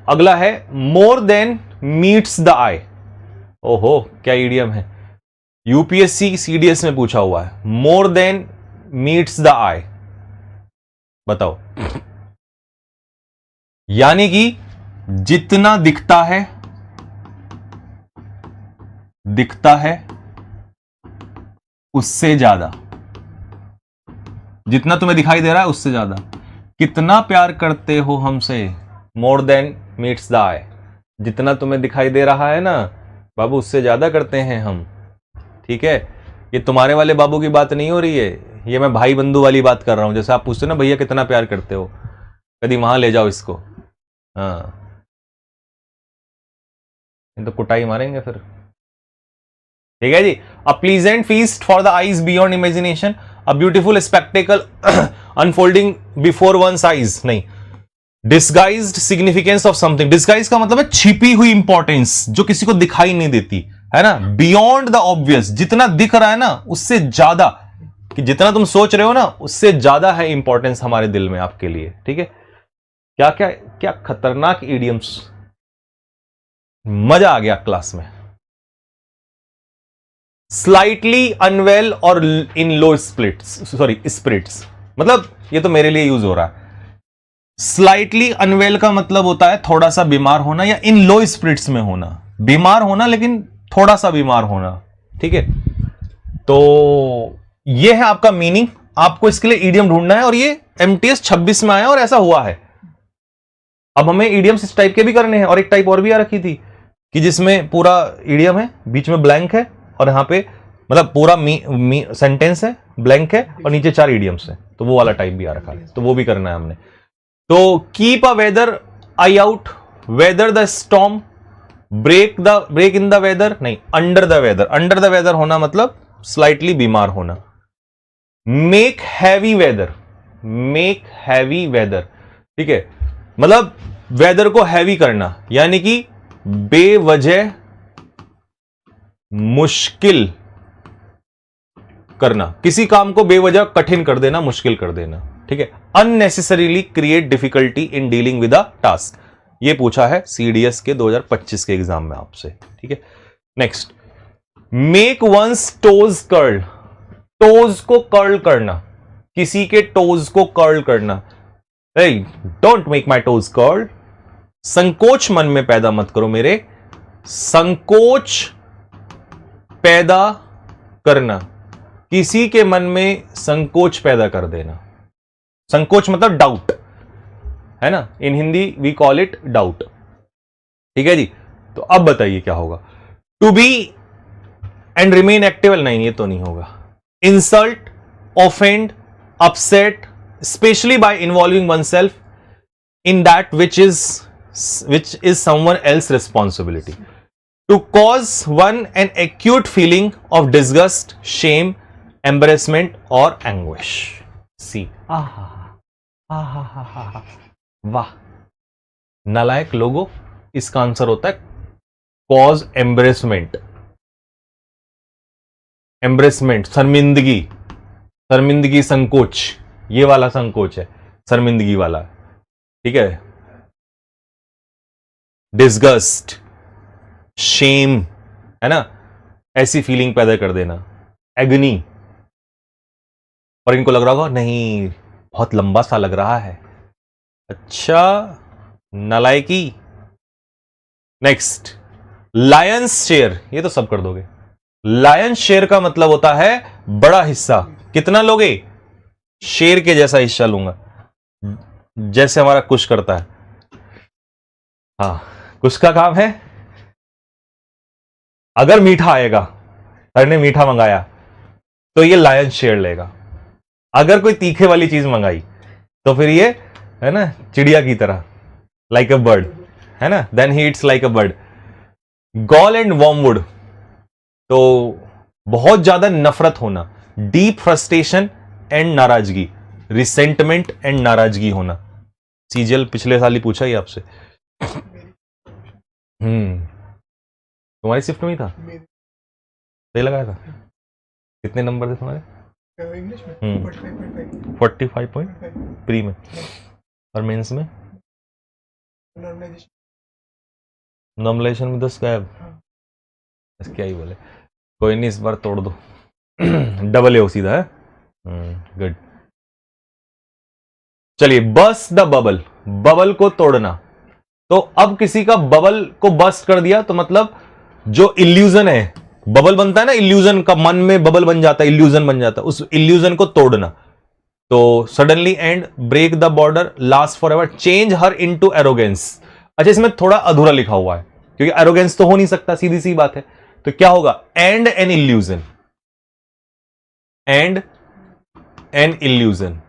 अगला है मोर देन मीट्स द आई, ओहो क्या ईडियम है, यूपीएससी सीडीएस में पूछा हुआ है, मोर देन मीट्स द आई, बताओ। यानी कि जितना दिखता है उससे ज्यादा, जितना तुम्हें दिखाई दे रहा है उससे ज्यादा। कितना प्यार करते हो हमसे, मोर देन मीट्स द आई, जितना तुम्हें दिखाई दे रहा है ना बाबू उससे ज्यादा करते हैं हम, ठीक है। ये तुम्हारे वाले बाबू की बात नहीं हो रही है, ये मैं भाई बंधु वाली बात कर रहा हूं। जैसे आप पूछते हो ना भैया कितना प्यार करते हो, कभी वहां ले जाओ इसको, हाँ तो कुटाई मारेंगे फिर, ठीक है जी। A pleasant feast for the eyes beyond imagination, a beautiful spectacle unfolding before one's eyes, नहीं। Disguised significance of something, disguise का मतलब है छिपी हुई इंपॉर्टेंस जो किसी को दिखाई नहीं देती, है ना। बियॉन्ड द ऑब्वियस, जितना दिख रहा है ना उससे ज्यादा, कि जितना तुम सोच रहे हो ना उससे ज्यादा है इंपॉर्टेंस हमारे दिल में आपके लिए, ठीक है। क्या क्या क्या खतरनाक इडियम्स, मजा आ गया क्लास में। स्लाइटली अनवेल और इन लो स्पिरिट्स, मतलब ये तो मेरे लिए यूज हो रहा है। स्लाइटली अनवेल का मतलब होता है थोड़ा सा बीमार होना, या इन लो स्पिरिट्स में होना, बीमार होना लेकिन थोड़ा सा बीमार होना, ठीक है। तो ये है आपका मीनिंग, आपको इसके लिए ईडियम ढूंढना है, और ये एमटीएस 26 में आया और ऐसा हुआ है। अब हमें ईडियम्स इस टाइप के भी करने हैं, और एक टाइप और भी आ रखी थी कि जिसमें पूरा ईडियम है, बीच में ब्लैंक है और यहां पे मतलब पूरा सेंटेंस है, ब्लैंक है और नीचे 4 इडियम्स है, तो वो वाला टाइप भी आ रखा है, तो वो भी करना है हमने। तो keep a weather eye out, weather the storm, break in the weather नहीं, under the weather. Under the weather होना मतलब स्लाइटली बीमार होना। Make heavy weather, make heavy weather, ठीक है, मतलब वेदर को हैवी करना, यानी कि बेवजह मुश्किल करना, किसी काम को बेवजह कठिन कर देना, मुश्किल कर देना, ठीक है। Unnecessarily create difficulty in dealing with a task, ये पूछा है सीडीएस के 2025 के एग्जाम में आपसे, ठीक है। Next, make one's toes curl, toes को कर्ल करना, किसी के टोज को कर्ल करना। Don't make my toes curl, संकोच मन में पैदा मत करो मेरे, संकोच पैदा करना, किसी के मन में संकोच पैदा कर देना। संकोच मतलब डाउट, है ना, in Hindi we call it doubt, ठीक है जी। तो अब बताइए क्या होगा। To be and remain active, नहीं ये तो नहीं होगा। Insult, offend, upset, specially by involving one self in that which is someone else responsibility. To cause one an acute feeling of disgust, shame, embarrassment और एंग्विश। सी वाह, नालायक लोगों, इसका आंसर होता है कॉज एम्ब्रेसमेंट। एम्ब्रेसमेंट शर्मिंदगी, शर्मिंदगी संकोच, ये वाला संकोच है, शर्मिंदगी वाला, ठीक है। डिसगस्ट, शेम, है ना, ऐसी फीलिंग पैदा कर देना। एग्नी, और इनको लग रहा होगा नहीं बहुत लंबा सा लग रहा है, अच्छा, नालायकी। नेक्स्ट, लायंस शेयर, ये तो सब कर दोगे। लायंस शेयर का मतलब होता है बड़ा हिस्सा। कितना लोगे? शेर के जैसा हिस्सा लूंगा, जैसे हमारा कुश करता है। हाँ, कुश का काम है, अगर मीठा आएगा, सर ने मीठा मंगाया तो ये लायंस शेयर लेगा। अगर कोई तीखे वाली चीज मंगाई तो फिर ये, है ना, चिड़िया की तरह, लाइक अ बर्ड, है ना, then he eats like a bird. Gall and wormwood, तो बहुत ज्यादा नफरत होना, डीप फ्रस्ट्रेशन एंड नाराजगी, रिसेंटमेंट एंड नाराजगी होना। सीजीएल पिछले साल ही पूछा ही आपसे। तुम्हारी शिफ्ट में ही था, सही लगाया था। कितने नंबर थे तुम्हारे? इंग्लिश में 45.5 प्री में, और मेंस में नॉर्मलाइजेशन में 10 गायब। क्या ही बोले, कोई नहीं, इस बार तोड़ दो। डबल ए सीधा है। गुड। चलिए, बस्ट द बबल, बबल को तोड़ना। तो अब किसी का बबल को बस्ट कर दिया तो मतलब जो इल्यूजन है, बबल बनता है ना, इल्यूजन का, मन में बबल बन जाता है, इल्यूजन बन जाता है, उस इल्यूजन को तोड़ना। तो suddenly end, break the border, last forever, change her into arrogance. अच्छा, इसमें थोड़ा अधूरा लिखा हुआ है क्योंकि एरोगेंस तो हो नहीं सकता, सीधी सी बात है। तो क्या होगा? End an illusion, end an illusion,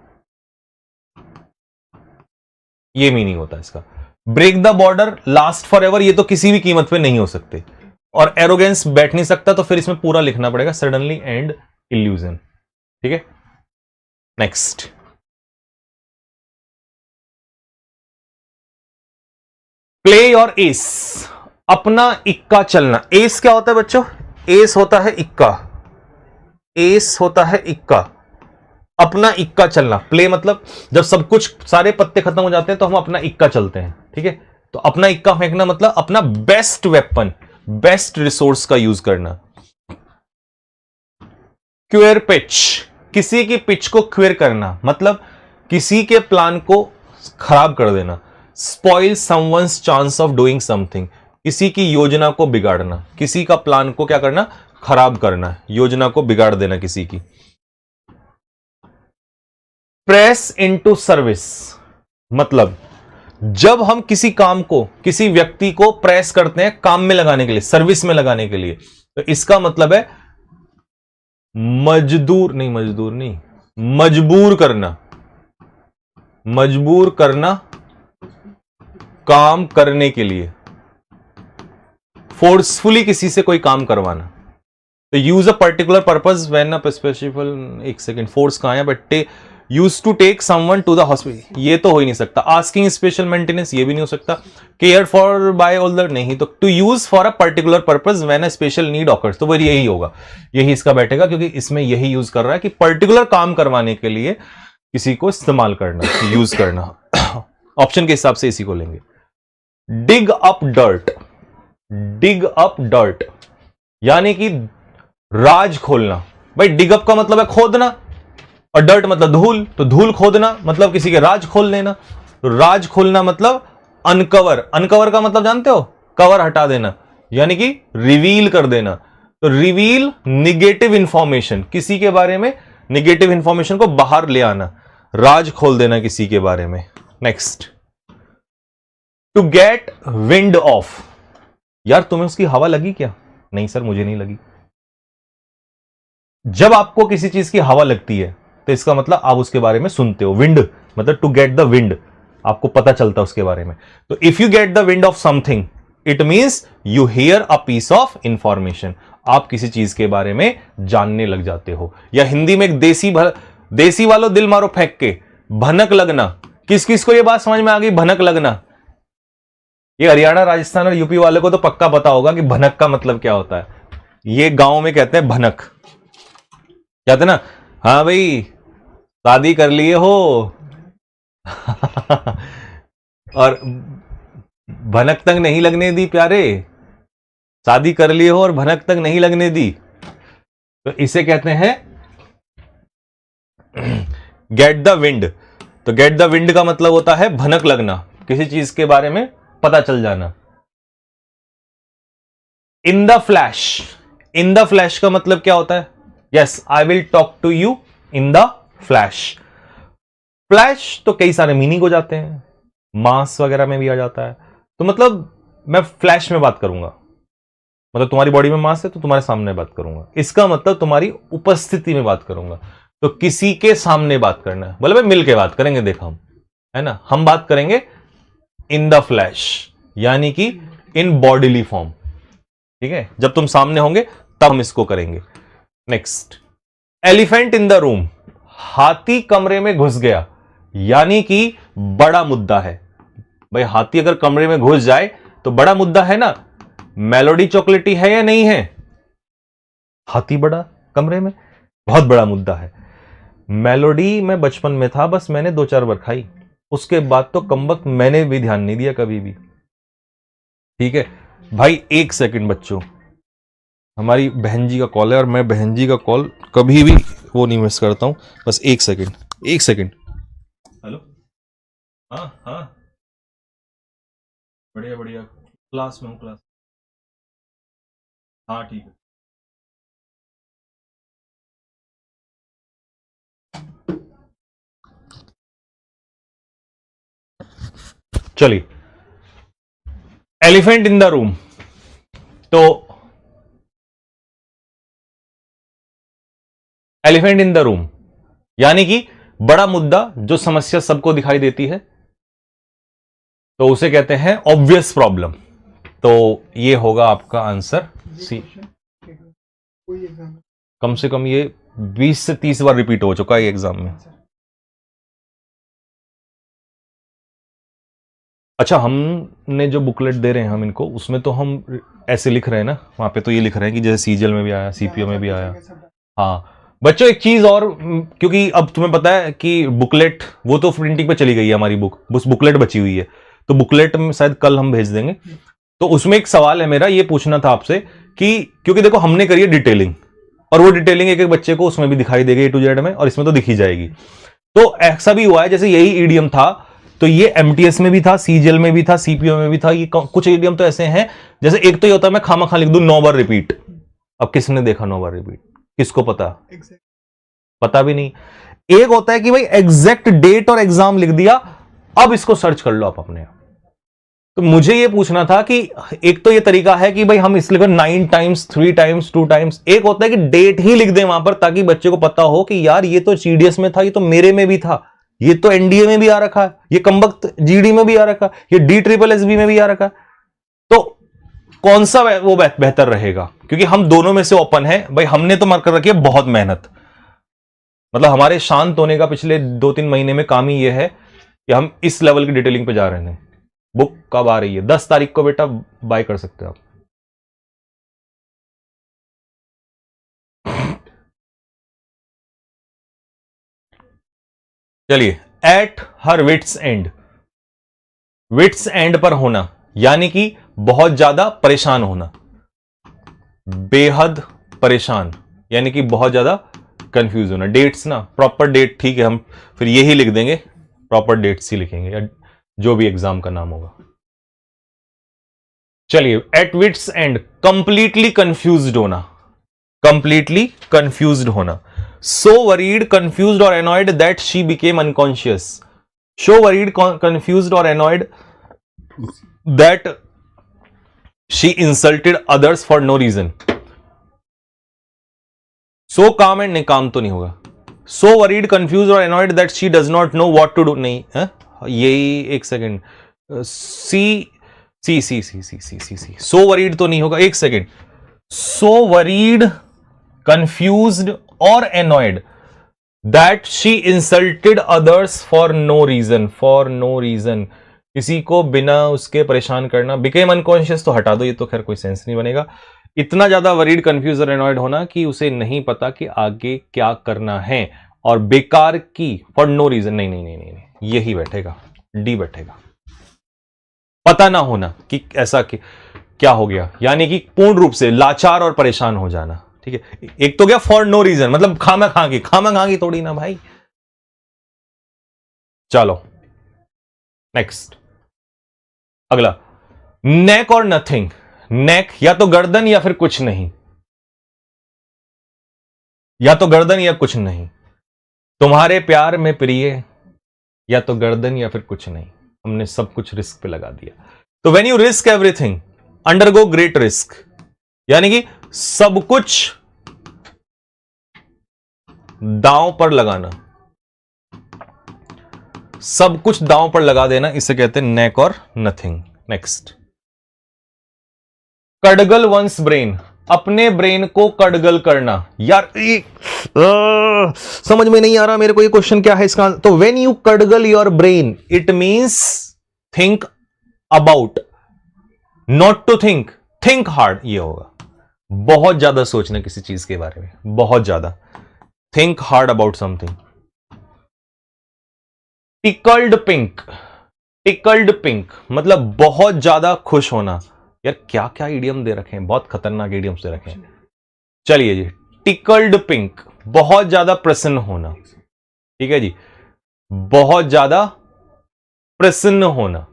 ये मीनिंग होता है इसका। Break the border, last forever, ये तो किसी भी कीमत पे नहीं हो सकते, और एरोगेंस बैठ नहीं सकता, तो फिर इसमें पूरा लिखना पड़ेगा, सडनली एंड इल्यूजन, ठीक है। नेक्स्ट, प्ले योर एस, अपना इक्का चलना। एस क्या होता है बच्चों? एस होता है इक्का, एस होता है इक्का, अपना इक्का चलना। प्ले मतलब जब सब कुछ, सारे पत्ते खत्म हो जाते हैं तो हम अपना इक्का चलते हैं, ठीक है। तो अपना इक्का फेंकना मतलब अपना बेस्ट वेपन, बेस्ट रिसोर्स का यूज करना। क्वेर पिच, किसी की पिच को क्वेर करना मतलब किसी के प्लान को खराब कर देना। Spoil someone's chance of doing something, किसी की योजना को बिगाड़ना, किसी का प्लान को क्या करना? खराब करना, योजना को बिगाड़ देना किसी की। प्रेस इनटू सर्विस मतलब जब हम किसी काम को, किसी व्यक्ति को प्रेस करते हैं काम में लगाने के लिए, सर्विस में लगाने के लिए, तो इसका मतलब है मजदूर नहीं, मजबूर करना, मजबूर करना काम करने के लिए, फोर्सफुली किसी से कोई काम करवाना। तो use a particular purpose when a specific, एक सेकेंड, फोर्स कहां है but use to take someone to the hospital, ये तो हो ही नहीं सकता। आस्किंग स्पेशल मेंटेनेंस, ये भी नहीं हो सकता। केयर फॉर बाय ऑल्दर, नहीं। तो to use for a particular purpose when a special need occurs, तो वो यही होगा, यही इसका बैठेगा, क्योंकि इसमें यही यूज कर रहा है कि पर्टिकुलर काम करवाने के लिए किसी को इस्तेमाल करना, यूज करना। ऑप्शन के हिसाब से इसी को लेंगे। Dig up dirt, dig up dirt यानी कि राज खोलना। भाई डिग अप का मतलब है खोदना, और डर्ट मतलब धूल, तो धूल खोदना मतलब किसी के राज खोल लेना। तो राज खोलना मतलब अनकवर, अनकवर का मतलब जानते हो, कवर हटा देना, यानी कि रिवील कर देना। तो रिवील निगेटिव इंफॉर्मेशन, किसी के बारे में निगेटिव इंफॉर्मेशन को बाहर ले आना, राज खोल देना किसी के बारे में। Next, to get wind of, यार तुम्हें उसकी हवा लगी क्या? नहीं सर मुझे नहीं लगी। जब आपको किसी चीज की हवा लगती है तो इसका मतलब आप उसके बारे में सुनते हो। विंड मतलब टू गेट द विंड, आपको पता चलता है उसके बारे में। तो if you get the wind of something it means you hear a piece of information, आप किसी चीज के बारे में जानने लग जाते हो। या हिंदी में एक देसी वालों दिल मारो फेंक के, भनक लगना। किस किस को यह बात समझ में आ गई, भनक लगना? ये हरियाणा राजस्थान और यूपी वाले को तो पक्का पता होगा कि भनक का मतलब क्या होता है। ये गांव में कहते हैं भनक, कहते ना, हाँ भाई शादी कर लिए हो और भनक तक नहीं लगने दी प्यारे, शादी कर लिए हो और भनक तक नहीं लगने दी, तो इसे कहते हैं गेट द विंड। तो गेट द विंड का मतलब होता है भनक लगना, किसी चीज के बारे में पता चल जाना। In the flash, in the flash का मतलब क्या होता है? Yes, I will talk to you in the flash. Flash तो कई सारे मीनिंग हो जाते हैं, मास वगैरह में भी आ जाता है। तो मतलब मैं फ्लैश में बात करूंगा, मतलब तुम्हारी बॉडी में मास है तो तुम्हारे सामने बात करूंगा, इसका मतलब तुम्हारी उपस्थिति में बात करूंगा। तो किसी के सामने बात करना है, बोले भाई मिल के बात करेंगे, देखा हम, है ना, हम बात करेंगे इन द फ्लैश, यानी कि इन बॉडीली फॉर्म। ठीक है, जब तुम सामने होंगे तब हम इसको करेंगे। Next, elephant in the room, हाथी कमरे में घुस गया, यानी कि बड़ा मुद्दा है। भाई हाथी अगर कमरे में घुस जाए तो बड़ा मुद्दा है ना। मेलोडी चॉकलेटी है या नहीं है? हाथी बड़ा कमरे में, बहुत बड़ा मुद्दा है। मेलोडी में बचपन में था, बस मैंने 2-4 बार खाई, उसके बाद तो कमबख्त मैंने भी ध्यान नहीं दिया कभी भी। ठीक है भाई, 1 सेकंड बच्चों, हमारी बहन जी का कॉल है और मैं बहन जी का कॉल कभी भी वो नहीं मिस करता हूं। बस 1 सेकंड, 1 सेकंड। हेलो, हाँ हाँ, बढ़िया बढ़िया, क्लास में हूँ, क्लास। हाँ ठीक है। चलिए, एलिफेंट इन द रूम, तो एलिफेंट इन द रूम यानी कि बड़ा मुद्दा, जो समस्या सबको दिखाई देती है, तो उसे कहते हैं ऑब्वियस प्रॉब्लम। तो ये होगा आपका आंसर सी। कोई एग्जाम कम से कम ये 20 से 30 बार रिपीट हो चुका है एग्जाम में। अच्छा, हमने जो बुकलेट दे रहे हैं हम इनको, उसमें तो हम ऐसे लिख रहे हैं ना, वहां पे तो ये लिख रहे हैं कि जैसे सीजीएल में भी आया, सीपीओ में भी आया। हाँ बच्चों, एक चीज और, क्योंकि अब तुम्हें पता है कि बुकलेट वो तो प्रिंटिंग पे चली गई है हमारी बुक, बस बुकलेट बची हुई है, तो बुकलेट में शायद कल हम भेज देंगे। तो उसमें एक सवाल है मेरा, ये पूछना था आपसे कि क्योंकि देखो हमने करी है डिटेलिंग, और वो डिटेलिंग एक एक बच्चे को उसमें भी दिखाई देगी A to Z में, और इसमें तो दिखी जाएगी। तो ऐसा भी हुआ है जैसे यही ईडीएम था, तो ये एमटीएस में भी था, सीजीएल में भी था, सीपीओ में भी था। ये कुछ ईडीएम तो ऐसे हैं, जैसे एक तो ये होता है मैं खामा लिख दूं 9 बार रिपीट। अब किसने देखा 9 बार रिपीट, किसको पता? पता भी नहीं। एक होता है कि भाई एग्जैक्ट डेट और एग्जाम लिख दिया, अब इसको सर्च कर लो आप अपने आप। तो मुझे ये पूछना था कि एक तो ये तरीका है कि भाई हम इसलिए 9 टाइम्स 3 टाइम्स 2 टाइम्स, एक होता है कि डेट ही लिख दें वहां पर ताकि बच्चे को पता हो कि यार ये तो जीडीएस में था, ये तो मेरे में भी था, ये तो एनडीए में भी आ रखा है, ये कमबख्त जीडी में भी आ रखा है, ये DSSB में भी आ रखा है। तो कौन सा वो बेहतर रहेगा, क्योंकि हम दोनों में से ओपन है भाई। हमने तो मार कर रखी है बहुत मेहनत, मतलब हमारे शांत होने का पिछले 2-3 महीने में काम ही ये है कि हम इस लेवल की डिटेलिंग पे जा रहे हैं। बुक कब आ रही है? 10 तारीख को बेटा बाय कर सकते हो आप। चलिए, at her wits end, wits end पर होना यानी कि बहुत ज्यादा परेशान होना, बेहद परेशान यानी कि बहुत ज्यादा कंफ्यूज होना। डेट्स ना, प्रॉपर डेट ठीक है, हम फिर यही लिख देंगे, प्रॉपर डेट्स ही लिखेंगे या जो भी एग्जाम का नाम होगा। चलिए, at wits end, completely confused होना, कंप्लीटली कंफ्यूज्ड होना। सो वरीड, कंफ्यूज्ड और annoyed that she became unconscious. So worried, confused और annoyed that she insulted others for no reason. So calm and, नहीं काम तो नहीं होगा। सो वरीड, कंफ्यूज और annoyed that she does not know what to do, नहीं है यही, एक सेकेंड, सी सी सी सी सी सी सी सी सो वरीड तो नहीं होगा, एक सेकेंड। सो वरीड, कंफ्यूज्ड और annoyed that she insulted others for no reason, for no reason, किसी को बिना उसके परेशान करना। बिकेम अनकॉन्शियस तो हटा दो, ये तो खैर कोई सेंस नहीं बनेगा। इतना ज्यादा वरीड, कंफ्यूज और एनॉयड होना कि उसे नहीं पता कि आगे क्या करना है, और बेकार की, फॉर नो रीजन, नहीं नहीं नहीं नहीं, नहीं। यही बैठेगा, डी बैठेगा। पता ना होना कि ऐसा कि क्या हो गया, यानी कि पूर्ण रूप से लाचार और परेशान हो जाना। ठीक है, एक तो क्या फॉर नो रीजन, मतलब खामा खांगी थोड़ी ना भाई। चलो नेक्स्ट, अगला, नेक और नथिंग। नेक या तो गर्दन या फिर कुछ नहीं, या तो गर्दन या कुछ नहीं। तुम्हारे प्यार में प्रिय, या तो गर्दन या फिर कुछ नहीं। हमने सब कुछ रिस्क पे लगा दिया। तो when you risk everything, undergo great risk, यानी कि सब कुछ दांव पर लगाना, सब कुछ दांव पर लगा देना, इसे कहते हैं नेक और नथिंग। नेक्स्ट, कड़गल वंस ब्रेन, अपने ब्रेन को कड़गल करना। यार समझ में नहीं आ रहा मेरे को ये क्वेश्चन क्या है इसका। तो when you cudgel your brain, it means think about, not to think, think hard, ये होगा। बहुत ज्यादा सोचना किसी चीज के बारे में, बहुत ज्यादा, think hard about something. Tickled pink, tickled pink मतलब बहुत ज्यादा खुश होना। यार क्या क्या इडियम दे रखे हैं, बहुत खतरनाक इडियम्स दे रखे हैं। चलिए जी, टिकल्ड पिंक, बहुत ज्यादा प्रसन्न होना। ठीक है जी, बहुत ज्यादा प्रसन्न होना।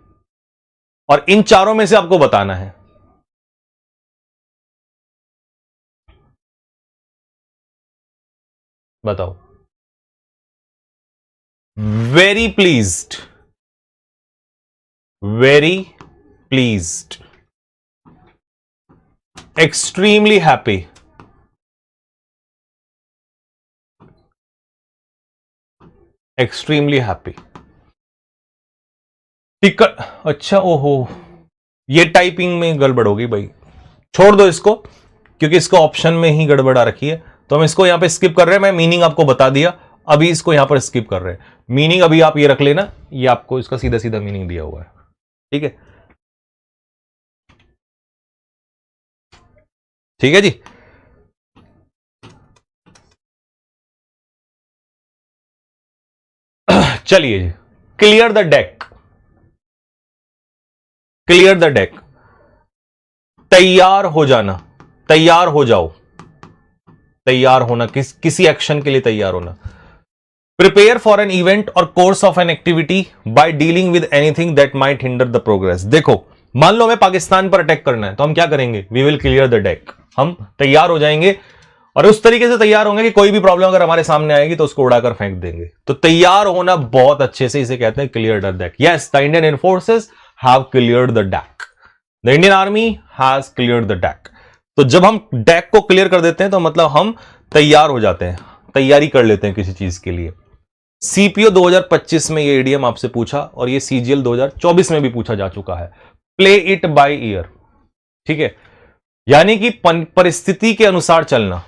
और इन चारों में से आपको बताना है। बताओ। Very pleased, very pleased, extremely happy, extremely happy. Ticket, अच्छा ओहो, ये टाइपिंग में गड़बड़ होगी भाई, छोड़ दो इसको, क्योंकि इसको ऑप्शन में ही गड़बड़ आ रखी है, तो हम इसको यहां पे स्किप कर रहे हैं। मैं मीनिंग आपको बता दिया, अभी इसको यहां पर स्किप कर रहे हैं। मीनिंग अभी आप ये रख लेना, ये आपको इसका सीधा सीधा मीनिंग दिया हुआ है। ठीक है, ठीक है जी। चलिए जी, clear the deck, clear the deck, तैयार हो जाना, तैयार हो जाओ, तैयार होना, किसी एक्शन के लिए तैयार होना। प्रिपेयर फॉर एन इवेंट और course of an activity by dealing with anything that might hinder the progress. देखो, मान लो हमें पाकिस्तान पर अटैक करना है, तो हम क्या करेंगे? We will clear the deck, हम तैयार हो जाएंगे और उस तरीके से तैयार होंगे कि कोई भी प्रॉब्लम अगर हमारे सामने आएगी तो उसको उड़ाकर फेंक देंगे। तो तैयार होना बहुत अच्छे से, इसे कहते हैं clear the deck. Yes, the Indian air forces have cleared the deck. The Indian Army has cleared the deck. तो जब हम डेक को क्लियर कर देते हैं तो मतलब हम तैयार हो जाते हैं, तैयारी कर लेते हैं किसी चीज के लिए। सीपीओ 2025 में ये इडियम आपसे पूछा और ये सीजीएल 2024 में भी पूछा जा चुका है। प्ले इट बाय ईयर, ठीक है, यानी कि परिस्थिति के अनुसार चलना,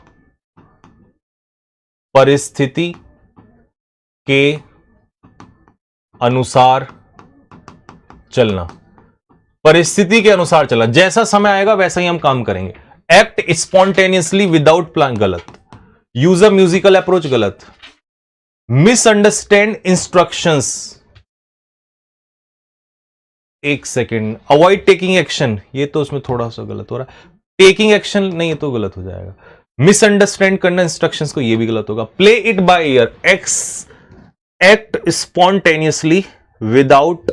परिस्थिति के अनुसार चलना, परिस्थिति के अनुसार चलना, जैसा समय आएगा वैसा ही हम काम करेंगे। एक्ट स्पॉन्टेनियसली विदाउट प्लान, गलत। यूज अ म्यूजिकल अप्रोच, गलत। मिसअंडरस्टैंड इंस्ट्रक्शंस, एक सेकेंड, अवॉइड टेकिंग एक्शन, ये तो उसमें थोड़ा सा गलत हो रहा है। टेकिंग एक्शन नहीं, ये तो गलत हो जाएगा। मिसअंडरस्टैंड करना इंस्ट्रक्शंस को, ये भी गलत होगा। Play it by year, act spontaneously without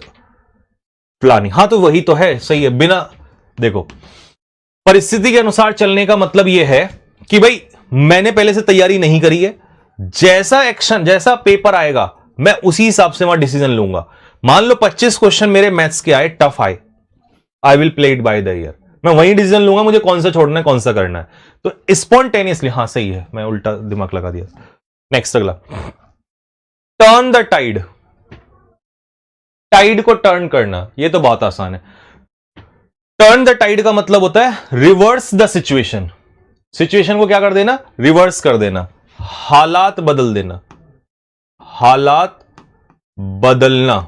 planning, हाँ तो वही तो है, सही है। बिना, देखो परिस्थिति के अनुसार चलने का मतलब यह है कि भाई मैंने पहले से तैयारी नहीं करी है, जैसा एक्शन, जैसा पेपर आएगा मैं उसी हिसाब से वहां डिसीजन लूंगा। मान लो 25 क्वेश्चन मेरे मैथ्स के आए, टफ आए, I will play it by the year, मैं वही डिसीजन लूंगा मुझे कौन सा छोड़ना है कौन सा करना है। तो स्पॉन्टेनियसली, हाँ सही है, मैं उल्टा दिमाग लगा दिया। नेक्स्ट अगला, टर्न द टाइड, टाइड को टर्न करना, ये तो बहुत आसान है। टर्न द टाइड का मतलब होता है रिवर्स द सिचुएशन, सिचुएशन को क्या कर देना, रिवर्स कर देना, हालात बदल देना, हालात बदलना,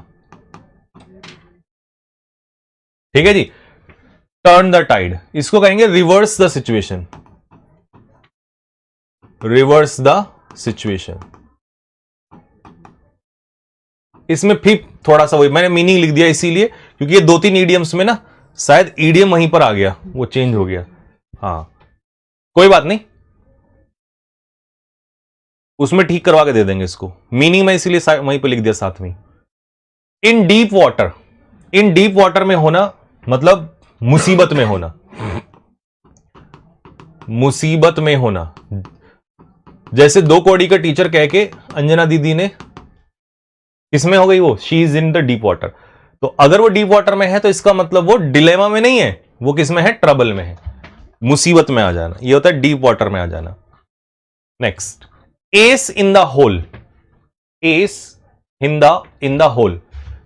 ठीक है जी। टर्न द टाइड, इसको कहेंगे reverse the situation, reverse the situation. इसमें फिर थोड़ा सा वही मैंने मीनिंग लिख दिया इसीलिए क्योंकि ये 2-3 ईडियम्स में ना शायद ईडियम वहीं पर आ गया, वो चेंज हो गया, हाँ कोई बात नहीं, उसमें ठीक करवा के दे देंगे इसको। मीनिंग में इसीलिए वहीं पर लिख दिया साथ में। इन डीप वाटर, इन डीप वाटर में होना मतलब मुसीबत में होना, मुसीबत में होना। जैसे 2 कौड़ी का टीचर कह के अंजना दीदी ने किसमें हो गई वो, she is in the deep water. तो अगर वो डीप वाटर में है तो इसका मतलब वो डिलेमा में नहीं है, वो किसमें है, ट्रबल में है, मुसीबत में आ जाना, ये होता है डीप वाटर में आ जाना। Next, ace in the hole, ace in the hole,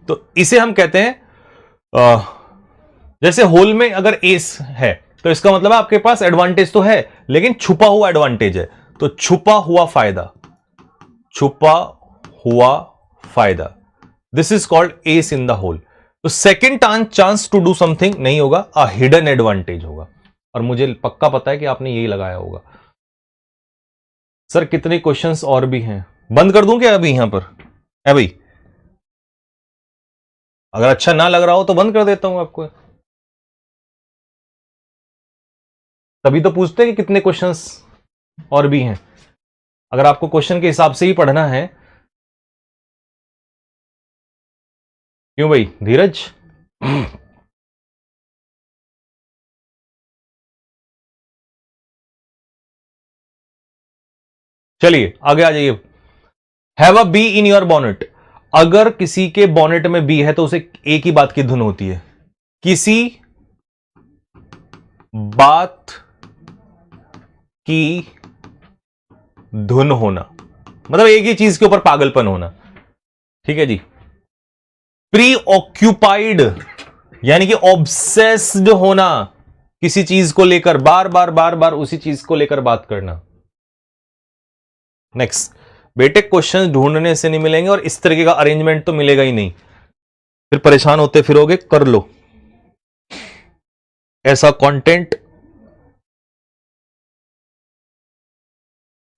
तो इसे हम कहते हैं जैसे होल में अगर एस है तो इसका मतलब आपके पास एडवांटेज तो है लेकिन छुपा हुआ एडवांटेज है, तो छुपा हुआ फायदा, छुपा हुआ फायदा, this is called ace in the hole. तो second chance to do something नहीं होगा, अ हिडन एडवांटेज होगा, और मुझे पक्का पता है कि आपने यही लगाया होगा। सर कितने क्वेश्चंस और भी हैं, बंद कर दूं क्या अभी यहां पर है भाई? अगर अच्छा ना लग रहा हो तो बंद कर देता हूं आपको, तभी तो पूछते हैं कि कितने क्वेश्चंस और भी हैं। अगर आपको क्वेश्चन के हिसाब से ही पढ़ना है, क्यों भाई धीरज? चलिए आगे आ जाइए। Have a be in your bonnet, अगर किसी के बॉनेट में बी है तो उसे एक ही बात की धुन होती है, किसी बात की धुन होना, मतलब एक ही चीज के ऊपर पागलपन होना, ठीक है जी। प्री ऑक्यूपाइड यानी कि ऑब्सेस्ड होना, किसी चीज को लेकर बार बार उसी चीज को लेकर बात करना। नेक्स्ट, बेटे क्वेश्चंस ढूंढने से नहीं मिलेंगे और इस तरीके का अरेंजमेंट तो मिलेगा ही नहीं, फिर परेशान होते फिरोगे, कर लो ऐसा कंटेंट,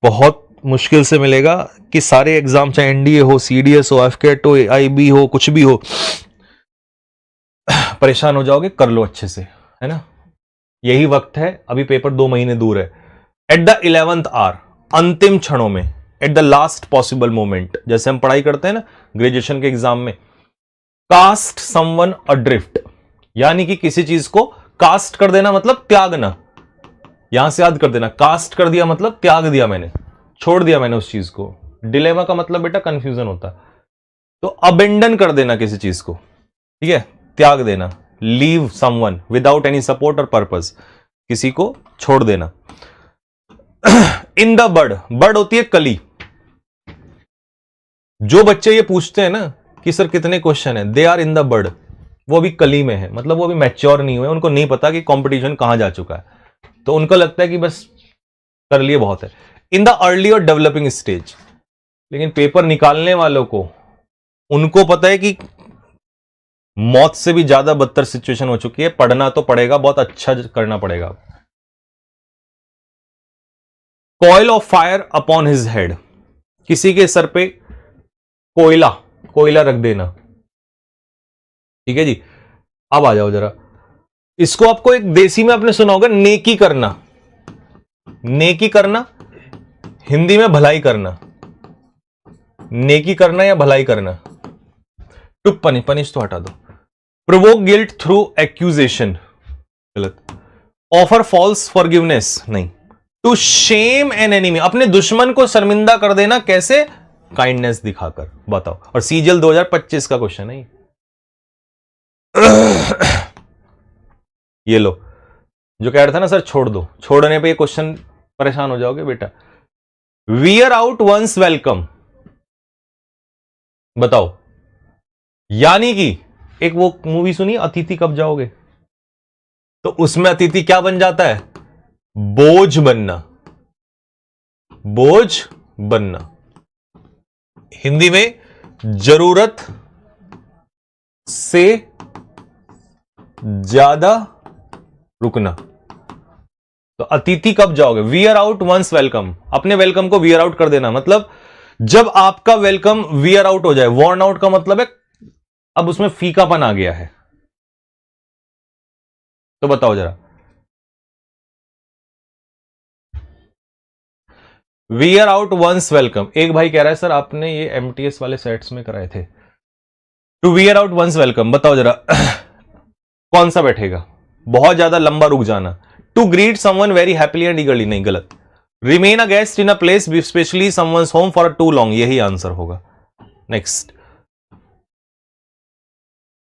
बहुत मुश्किल से मिलेगा कि सारे एग्जाम चाहे एनडीए हो, सीडीएस हो, एफकेट हो, आईबी हो, कुछ भी हो, परेशान हो जाओगे, कर लो अच्छे से, है ना। यही वक्त है, अभी पेपर 2 महीने दूर है। एट द 11th आवर, अंतिम क्षणों में, eight the last possible moment, जैसे हम पढ़ाई करते हैं ना ग्रेजुएशन के एग्जाम में, कास्ट समवन अड्रिफ्ट, यानी कि किसी चीज को कास्ट कर देना मतलब त्यागना, यहां से याद कर देना, कास्ट कर दिया मतलब त्याग दिया मैंने, छोड़ दिया मैंने उस चीज को। डिलेमा का मतलब बेटा कंफ्यूजन होता है, तो अबेंडन कर देना किसी चीज को, ठीक है। त्याग देना, leave someone without any support और पर्पस, किसी को छोड़ देना। इन द बर्ड, बर्ड होती है कली। जो बच्चे ये पूछते हैं ना कि सर कितने क्वेश्चन है, they are in the bird, वो अभी कली में है, मतलब वो अभी मैच्योर नहीं हुए, उनको नहीं पता कि कंपटीशन कहां जा चुका है, तो उनको लगता है कि बस कर लिए बहुत है। इन द अर्ली और डेवलपिंग स्टेज, लेकिन पेपर निकालने वालों को, उनको पता है कि मौत से भी ज्यादा बदतर सिचुएशन हो चुकी है, पढ़ना तो पड़ेगा, बहुत अच्छा करना पड़ेगा। Coil of fire upon his head, किसी के सर पे कोयला रख देना, ठीक है जी। अब आ जाओ जरा, इसको आपको एक देसी में आपने सुना होगा, नेकी करना। नेकी करना हिंदी में भलाई करना, नेकी करना या भलाई करना। टू पनिश तो हटा दो। प्रोवोक गिल्ट थ्रू एक्यूजेशन, गलत। ऑफर फॉल्स फॉरगिवनेस, नहीं। टू शेम एन एनिमी, अपने दुश्मन को शर्मिंदा कर देना, कैसे? काइंडनेस दिखाकर। बताओ, और सीजीएल 2025 का क्वेश्चन है ये लो, जो कह रहा था ना सर छोड़ दो, छोड़ने पे ये क्वेश्चन परेशान हो जाओगे बेटा। वियर आउट वंस वेलकम, बताओ, यानी कि एक वो मूवी सुनी अतिथि कब जाओगे, तो उसमें अतिथि क्या बन जाता है? बोझ बनना, बोझ बनना। हिंदी में जरूरत से ज्यादा रुकना। तो अतिथि कब जाओगे? वियर आउट वंस वेलकम, अपने वेलकम को वियर आउट कर देना, मतलब जब आपका वेलकम वियर आउट हो जाए। वॉर्न आउट का मतलब है अब उसमें फीकापन आ गया है। तो बताओ जरा, वियर आउट वंस वेलकम। एक भाई कह रहा है सर आपने ये एमटीएस वाले सेट्स में कराए थे। To wear out one's welcome, बताओ जरा कौन सा बैठेगा? बहुत ज्यादा लंबा रुक जाना। To greet someone very happily and eagerly, नहीं, गलत। Remain a guest in a place especially someone's home for too long, यही आंसर होगा। Next,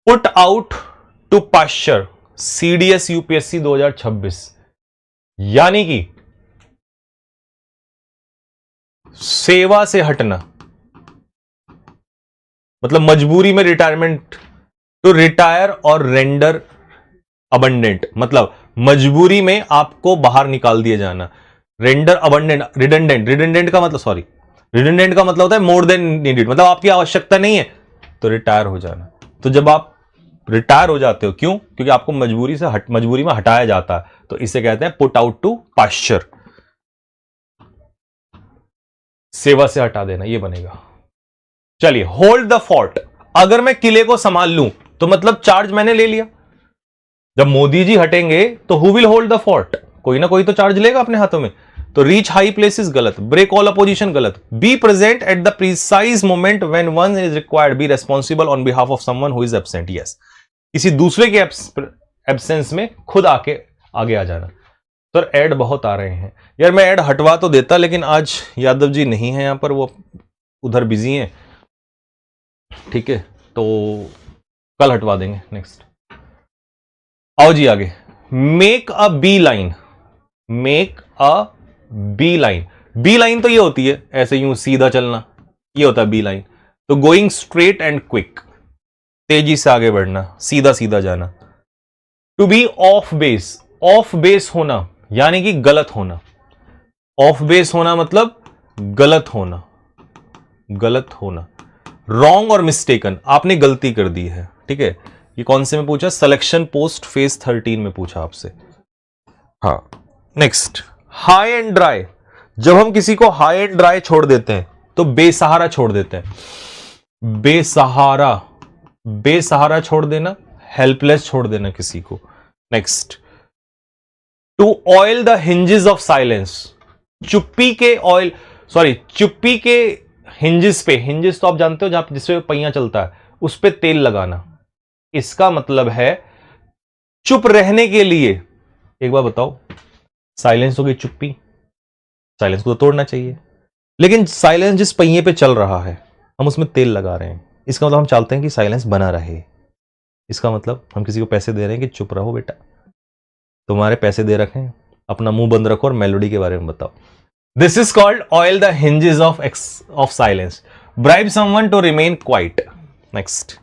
put out to pasture, CDS UPSC 2026, यानी कि सेवा से हटना, मतलब मजबूरी में रिटायरमेंट। टू रिटायर और रेंडर अबंडेंट, मतलब मजबूरी में आपको बाहर निकाल दिया जाना। रेंडर अबंडेंट, रिडेंडेंट का मतलब, सॉरी, रिडेंडेंट का मतलब होता है मोर देन नीडेड, मतलब आपकी आवश्यकता नहीं है तो रिटायर हो जाना। तो जब आप रिटायर हो जाते हो, क्यों? क्योंकि आपको मजबूरी में हटाया जाता है, तो इसे कहते हैं पुट आउट टू पास्चर, सेवा से हटा देना, ये बनेगा। चलिए, होल्ड द फोर्ट, अगर मैं किले को संभाल लूं तो मतलब चार्ज मैंने ले लिया। जब मोदी जी हटेंगे तो who will hold the fort? कोई ना कोई तो चार्ज लेगा अपने हाथों में। तो रीच हाई प्लेसेस, गलत। ब्रेक ऑल अपोजिशन, गलत। Be present at the precise moment when one is required, B responsible on behalf of someone who is absent, yes. किसी दूसरे के एब्सेंस में खुद आगे आ जाना। तो ऐड बहुत आ रहे हैं यार, मैं ऐड हटवा तो देता, लेकिन आज यादव जी नहीं है यहां पर, वो उधर बिजी हैं, ठीक है, तो कल हटवा देंगे। नेक्स्ट आओ जी आगे। Make a beeline, make a beeline. Beeline तो ये होती है ऐसे यूं सीधा चलना, ये होता है बी लाइन। तो गोइंग स्ट्रेट एंड क्विक, तेजी से आगे बढ़ना, सीधा सीधा जाना। To be off base, off base होना यानी कि गलत होना। ऑफ बेस होना मतलब गलत होना, गलत होना। रॉन्ग और मिस्टेकन, आपने गलती कर दी है, ठीक है। ये कौन से में पूछा? सिलेक्शन पोस्ट फेज 13 में पूछा आपसे। हाँ, नेक्स्ट, हाई एंड ड्राई। जब हम किसी को हाई एंड ड्राई छोड़ देते हैं तो बेसहारा छोड़ देते हैं। बेसहारा, बेसहारा छोड़ देना, हेल्पलेस छोड़ देना किसी को। Next, to oil the hinges of silence. चुप्पी के ऑयल, सॉरी, चुप्पी के हिंजेस पे, हिंजेस तो आप जानते हो जहां जिसपे पहिया चलता है, उस पे तेल लगाना। इसका मतलब है चुप रहने के लिए। एक बार बताओ, साइलेंस हो गई चुप्पी, साइलेंस को तो तोड़ना चाहिए, लेकिन साइलेंस जिस पहिए पे चल रहा है हम उसमें तेल लगा रहे हैं, इसका मतलब हम चाहते हैं कि साइलेंस बना रहे। इसका मतलब हम किसी को पैसे दे रहे हैं कि चुप रहो बेटा, तुम्हारे पैसे दे रखे हैं, अपना मुंह बंद रखो और मेलोडी के बारे में बताओ. This is called oil the hinges of silence. Bribe someone to remain quiet. Next.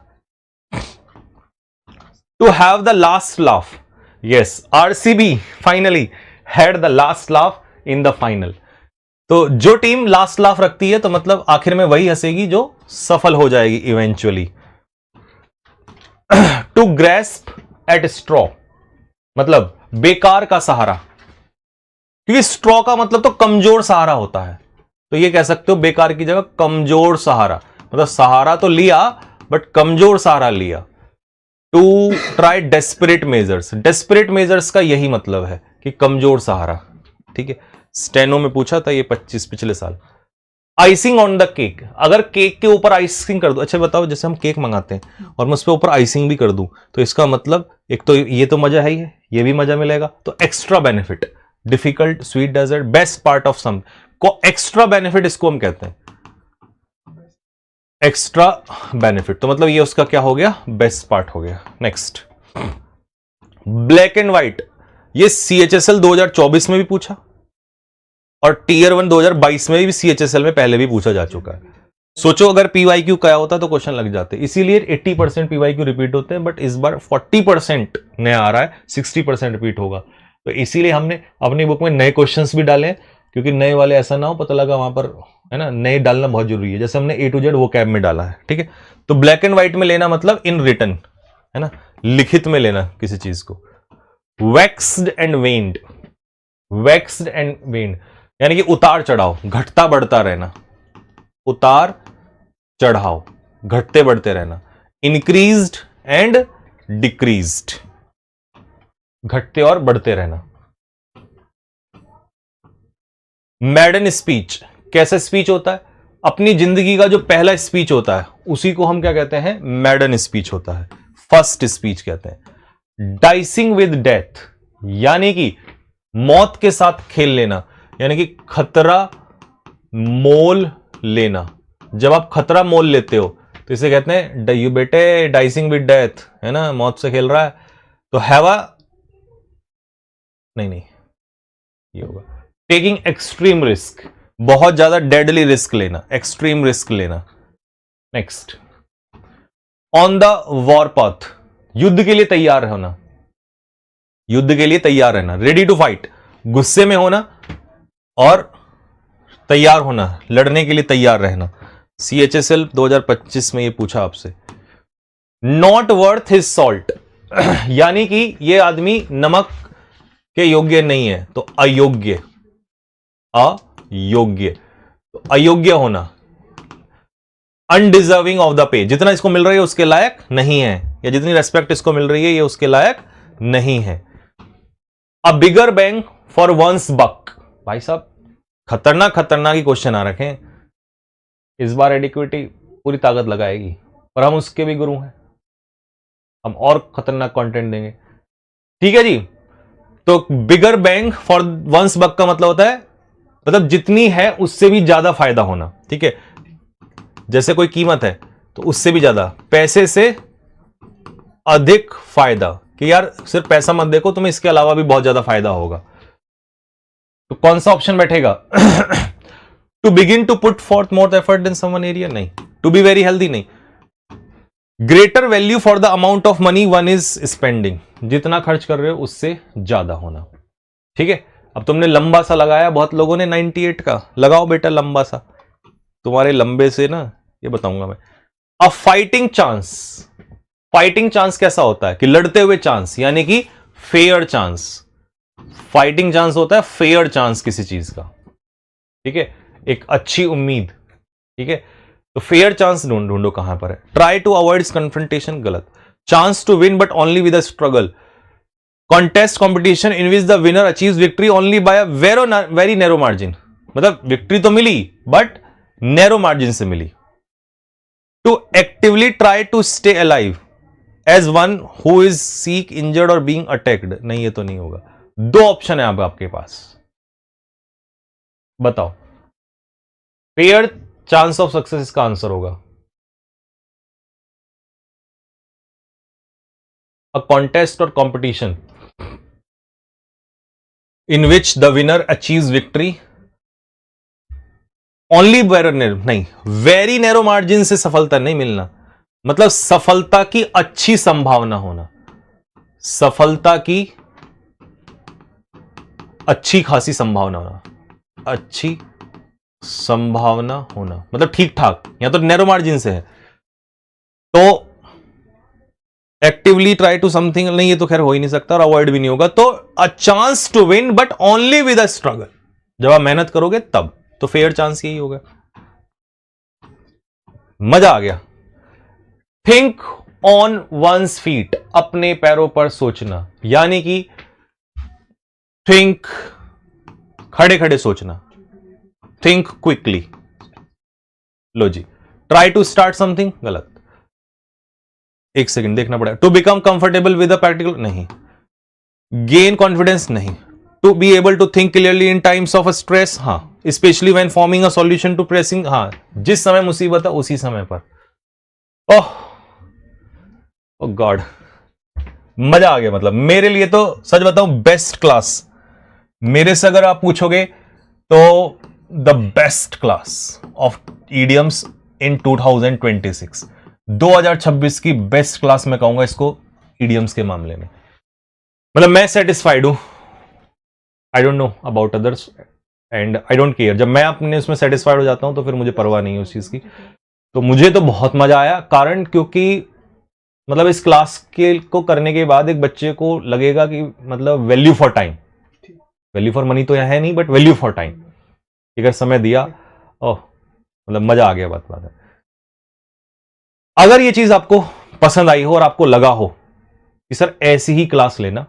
To have the last laugh. Yes, RCB finally had the last laugh in the final. तो जो टीम लास्ट लाफ रखती है तो मतलब आखिर में वही हंसेगी जो सफल हो जाएगी eventually. To grasp at straw, मतलब बेकार का सहारा, क्योंकि स्ट्रॉ का मतलब तो कमजोर सहारा होता है, तो ये कह सकते हो बेकार की जगह कमजोर सहारा, मतलब सहारा तो लिया बट कमजोर सहारा लिया. To try desperate measures. Desperate measures का यही मतलब है कि कमजोर सहारा. ठीक है, स्टेनो में पूछा था ये 25 पिछले साल. आइसिंग ऑन द केक, अगर केक के ऊपर आइसिंग कर दो. अच्छा बताओ, जैसे हम केक मंगाते हैं और मैं उस पर ऊपर आइसिंग भी कर दूं तो इसका मतलब एक तो ये तो मजा है ही है, ये भी मजा मिलेगा, तो extra benefit. Difficult, sweet dessert, best part of some को एक्स्ट्रा बेनिफिट इसको हम कहते हैं. एक्स्ट्रा बेनिफिट तो मतलब ये उसका क्या हो गया, बेस्ट पार्ट हो गया. नेक्स्ट. ब्लैक एंड व्हाइट, ये CHSL 2024 में भी पूछा और Tier 1 2022 में भी CHSL में पहले भी पूछा जा चुका है. सोचो अगर PYQ क्या होता तो क्वेश्चन लग जाते. इसीलिए 80% PYQ रिपीट होते हैं, बट इस बार 40% नया आ रहा है, 60% रिपीट होगा. तो इसीलिए हमने अपनी बुक में नए क्वेश्चंस भी डाले, क्योंकि नए वाले ऐसा ना हो पता लगा वहां पर, है ना, नए डालना बहुत जरूरी है. जैसे हमने A to Z वो कैब में डाला है. ठीक है, तो ब्लैक एंड व्हाइट में लेना मतलब इन रिटन, है ना, लिखित में लेना किसी चीज को. Waxed and waned. Waxed and waned यानी कि उतार चढ़ाव, घटता बढ़ता रहना. उतार चढ़ाव, घटते बढ़ते रहना. इंक्रीज्ड एंड डिक्रीज्ड, घटते और बढ़ते रहना. मैडन स्पीच, कैसा स्पीच होता है, अपनी जिंदगी का जो पहला स्पीच होता है उसी को हम क्या कहते हैं, मैडन स्पीच होता है, फर्स्ट स्पीच कहते हैं. डाइसिंग विद डेथ, यानी कि मौत के साथ खेल लेना, यानी कि खतरा मोल लेना. जब आप खतरा मोल लेते हो तो इसे कहते हैं यू बेटे डाइसिंग विद डेथ, है ना, मौत से खेल रहा है. तो हैवा नहीं, ये होगा टेकिंग एक्सट्रीम रिस्क, बहुत ज्यादा डेडली रिस्क लेना, एक्सट्रीम रिस्क लेना. Next. On the war path, युद्ध के लिए तैयार होना, युद्ध के लिए तैयार रहना. रेडी टू फाइट, गुस्से में होना और तैयार होना, लड़ने के लिए तैयार रहना. CHSL 2025 में ये पूछा आपसे. नॉट वर्थ हिज सॉल्ट, यानी कि ये आदमी नमक के योग्य नहीं है, तो अयोग्य. अयोग्य, तो अयोग्य होना. अनडिजर्विंग ऑफ द पे, जितना इसको मिल रही है उसके लायक नहीं है, या जितनी रेस्पेक्ट इसको मिल रही है ये उसके लायक नहीं है. अ बिगर बैंग फॉर वंस बक, भाई साहब खतरनाक खतरनाक ही क्वेश्चन आ रखे हैं. इस बार एडिक्विटी पूरी ताकत लगाएगी, और हम उसके भी गुरु हैं, हम और खतरनाक कंटेंट देंगे. ठीक है जी. तो बिगर बैंग फॉर वंस बक का मतलब होता है, मतलब जितनी है उससे भी ज्यादा फायदा होना. ठीक है, जैसे कोई कीमत है तो उससे भी ज्यादा, पैसे से अधिक फायदा, कि यार सिर्फ पैसा मत देखो, तुम्हें इसके अलावा भी बहुत ज्यादा फायदा होगा. तो कौन सा ऑप्शन बैठेगा? To begin to put forth more effort in someone area, नहीं. टू बी वेरी हेल्दी, नहीं. Greater value for the amount of money one is spending, जितना खर्च कर रहे हो उससे ज्यादा होना. ठीक है, अब तुमने लंबा सा लगाया, बहुत लोगों ने 98 का लगाओ बेटा लंबा सा, तुम्हारे लंबे से ना ये बताऊंगा मैं. अ फाइटिंग चांस, फाइटिंग चांस कैसा होता है कि लड़ते हुए चांस, यानी कि फेयर चांस. फाइटिंग चांस होता है फेयर चांस किसी चीज का. ठीक है, एक अच्छी उम्मीद. ठीक है, तो फेयर चांस ढूंढो कहां पर है. ट्राई टू अवॉइड कन्फ्रंटेशन, गलत. Chance to win but only with a struggle. Contest competition in which the winner achieves victory only by a very narrow margin, मतलब विक्ट्री तो मिली बट नैरो मार्जिन से मिली. To actively try to stay alive as one who is sick injured और being attacked, नहीं ये तो नहीं होगा. दो ऑप्शन है अब आपके पास, बताओ. फेयर चांस ऑफ सक्सेस इसका आंसर होगा. अ कॉन्टेस्ट और competition in which the winner achieves victory only very narrow margin से सफलता नहीं मिलना, मतलब सफलता की अच्छी संभावना होना, सफलता की अच्छी खासी संभावना होना, अच्छी संभावना होना मतलब ठीक ठाक, या तो नैरो मार्जिन से है तो एक्टिवली ट्राई टू समथिंग, नहीं ये तो खैर हो ही नहीं सकता और अवॉइड भी नहीं होगा, तो a chance to win but only with a struggle, जब आप मेहनत करोगे तब, तो फेयर चांस यही होगा। मजा आ गया। थिंक ऑन वंस फीट, अपने पैरों पर सोचना, यानी कि थिंक खड़े खड़े सोचना, थिंक क्विकली। लो जी, ट्राई टू स्टार्ट समथिंग, गलत, एक सेकंड देखना पड़ेगा। To become comfortable with a practical, नहीं। गेन कॉन्फिडेंस, नहीं। To be able to think clearly in times of stress, हाँ। Specially when forming a solution to pressing, हाँ, जिस समय मुसीबत है उसी समय पर। ओह गॉड, मजा आ गया। मतलब मेरे लिए तो सच बताऊं बेस्ट क्लास, मेरे से अगर आप पूछोगे तो the best class of idioms in 2026, 2026 की बेस्ट क्लास मैं कहूंगा इसको इडियम्स के मामले में। मतलब मैं सेटिस्फाइड हूं, I don't know about others and I don't care. जब मैं अपने उसमें सेटिस्फाइड हो जाता हूं तो फिर मुझे परवाह नहीं है उस चीज की। तो मुझे तो बहुत मजा आया, कारण क्योंकि मतलब इस क्लास के को करने के बाद एक बच्चे को लगेगा कि मतलब value for time, value for money तो यहां है नहीं, बट वैल्यू फॉर टाइम, अगर समय दिया, ओह मतलब मजा आ गया। बात है, अगर ये चीज आपको पसंद आई हो और आपको लगा हो कि सर ऐसी ही क्लास लेना,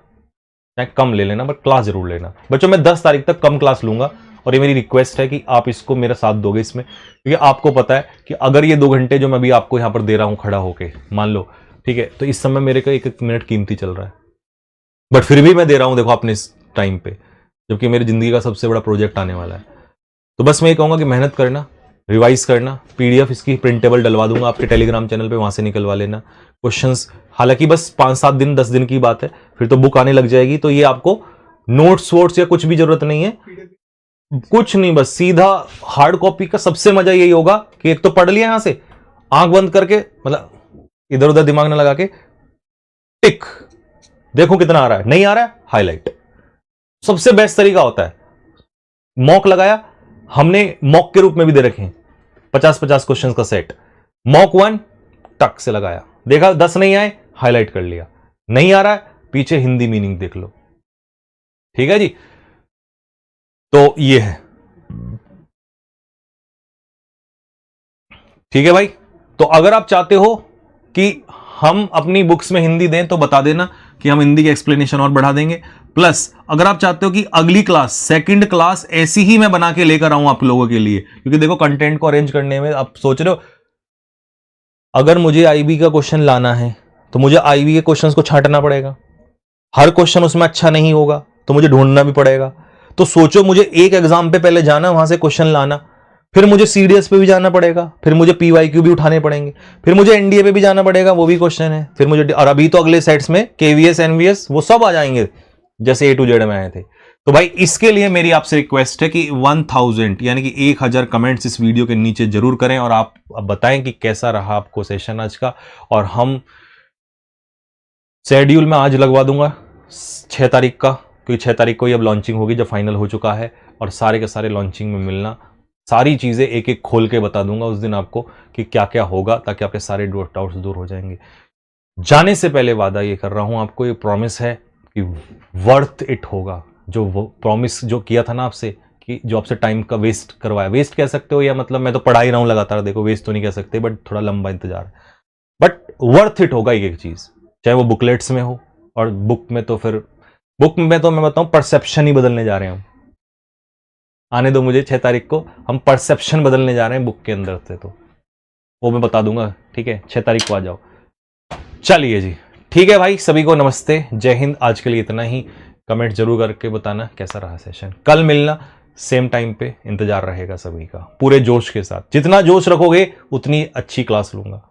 चाहे कम ले लेना बट क्लास जरूर लेना। बच्चों मैं 10 तारीख तक कम क्लास लूंगा और ये मेरी रिक्वेस्ट है कि आप इसको मेरा साथ दोगे इसमें, क्योंकि आपको पता है कि अगर ये 2 घंटे जो मैं अभी आपको यहां पर दे रहा हूं खड़ा होके, मान लो ठीक है, तो इस समय मेरे का 1 मिनट कीमती चल रहा है, बट फिर भी मैं दे रहा हूं देखो अपने इस टाइम पे, जबकि मेरी जिंदगी का सबसे बड़ा प्रोजेक्ट आने वाला है। तो बस मैं ये कहूंगा कि मेहनत करना, रिवाइज करना, पीडीएफ इसकी प्रिंटेबल डलवा दूंगा आपके टेलीग्राम चैनल पे, वहां से निकलवा लेना क्वेश्चंस। हालांकि बस 5-7 दिन 10 दिन की बात है, फिर तो बुक आने लग जाएगी, तो ये आपको नोट्स वोट्स या कुछ भी जरूरत नहीं है, कुछ नहीं, बस सीधा हार्ड कॉपी का सबसे मजा यही होगा कि एक तो पढ़ लिया यहां से आंख बंद करके, मतलब इधर उधर दिमाग ना लगा के, टिक, देखो कितना आ रहा है, नहीं आ रहा है हाईलाइट। सबसे बेस्ट तरीका होता है मॉक लगाया, हमने मॉक के रूप में भी दे रखे हैं 50-50 क्वेश्चंस का सेट। मॉक 1 टक से लगाया, देखा 10 नहीं आए, हाईलाइट कर लिया, नहीं आ रहा है पीछे हिंदी मीनिंग देख लो, ठीक है जी। तो ये है, ठीक है भाई। तो अगर आप चाहते हो कि हम अपनी बुक्स में हिंदी दें तो बता देना कि हम हिंदी की एक्सप्लेनेशन और बढ़ा देंगे। प्लस अगर आप चाहते हो कि अगली क्लास, सेकंड क्लास ऐसी ही मैं बना के लेकर आऊं आप लोगों के लिए, क्योंकि देखो कंटेंट को अरेंज करने में आप सोच रहे हो, अगर मुझे आईबी का क्वेश्चन लाना है तो मुझे आईबी के क्वेश्चंस को छांटना पड़ेगा, हर क्वेश्चन उसमें अच्छा नहीं होगा तो मुझे ढूंढना भी पड़ेगा। तो सोचो मुझे एक एग्जाम पे पहले जाना, वहां से क्वेश्चन लाना, फिर मुझे सीडीएस पे भी जाना पड़ेगा, फिर मुझे पीवाईक्यू भी उठाने पड़ेंगे, फिर मुझे एनडीए पे भी जाना पड़ेगा, वो भी क्वेश्चन है, फिर मुझे, और अभी तो अगले सेट्स में केवीएस एनवीएस वो सब आ जाएंगे जैसे A to Z में आए थे। तो भाई इसके लिए मेरी आपसे रिक्वेस्ट है कि 1000 यानी कि 1000 कमेंट्स इस वीडियो के नीचे जरूर करें और आप बताएं कि कैसा रहा आपको सेशन आज का। और हम शेड्यूल में आज लगवा दूंगा 6 तारीख का, क्योंकि 6 तारीख को ही अब लॉन्चिंग होगी जब फाइनल हो चुका है, और सारे के सारे लॉन्चिंग में मिलना, सारी चीजें एक एक खोल के बता दूंगा उस दिन आपको कि क्या क्या होगा, ताकि आपके सारे डाउट्स दूर हो जाएंगे। जाने से पहले वादा ये कर रहा हूं आपको, ये प्रॉमिस है कि वर्थ इट होगा। जो वो प्रॉमिस जो किया था ना आपसे, कि जो आपसे टाइम का वेस्ट करवाया, वेस्ट कह सकते हो या मतलब मैं तो पढ़ा ही रहा हूं लगातार, देखो वेस्ट तो नहीं कह सकते, बट थोड़ा लंबा इंतजार है, बट वर्थ इट होगा एक चीज, चाहे वो बुकलेट्स में हो, और बुक में तो फिर बुक में तो मैं बताऊं परसेप्शन ही बदलने जा रहे हैं हम। आने दो मुझे 6 तारीख को, हम परसेप्शन बदलने जा रहे हैं बुक के अंदर से, तो वो मैं बता दूंगा, ठीक है। 6 तारीख को आ जाओ। चलिए जी, ठीक है भाई, सभी को नमस्ते, जय हिंद। आज के लिए इतना ही। कमेंट जरूर करके बताना कैसा रहा सेशन। कल मिलना सेम टाइम पे, इंतजार रहेगा सभी का पूरे जोश के साथ। जितना जोश रखोगे उतनी अच्छी क्लास लूंगा।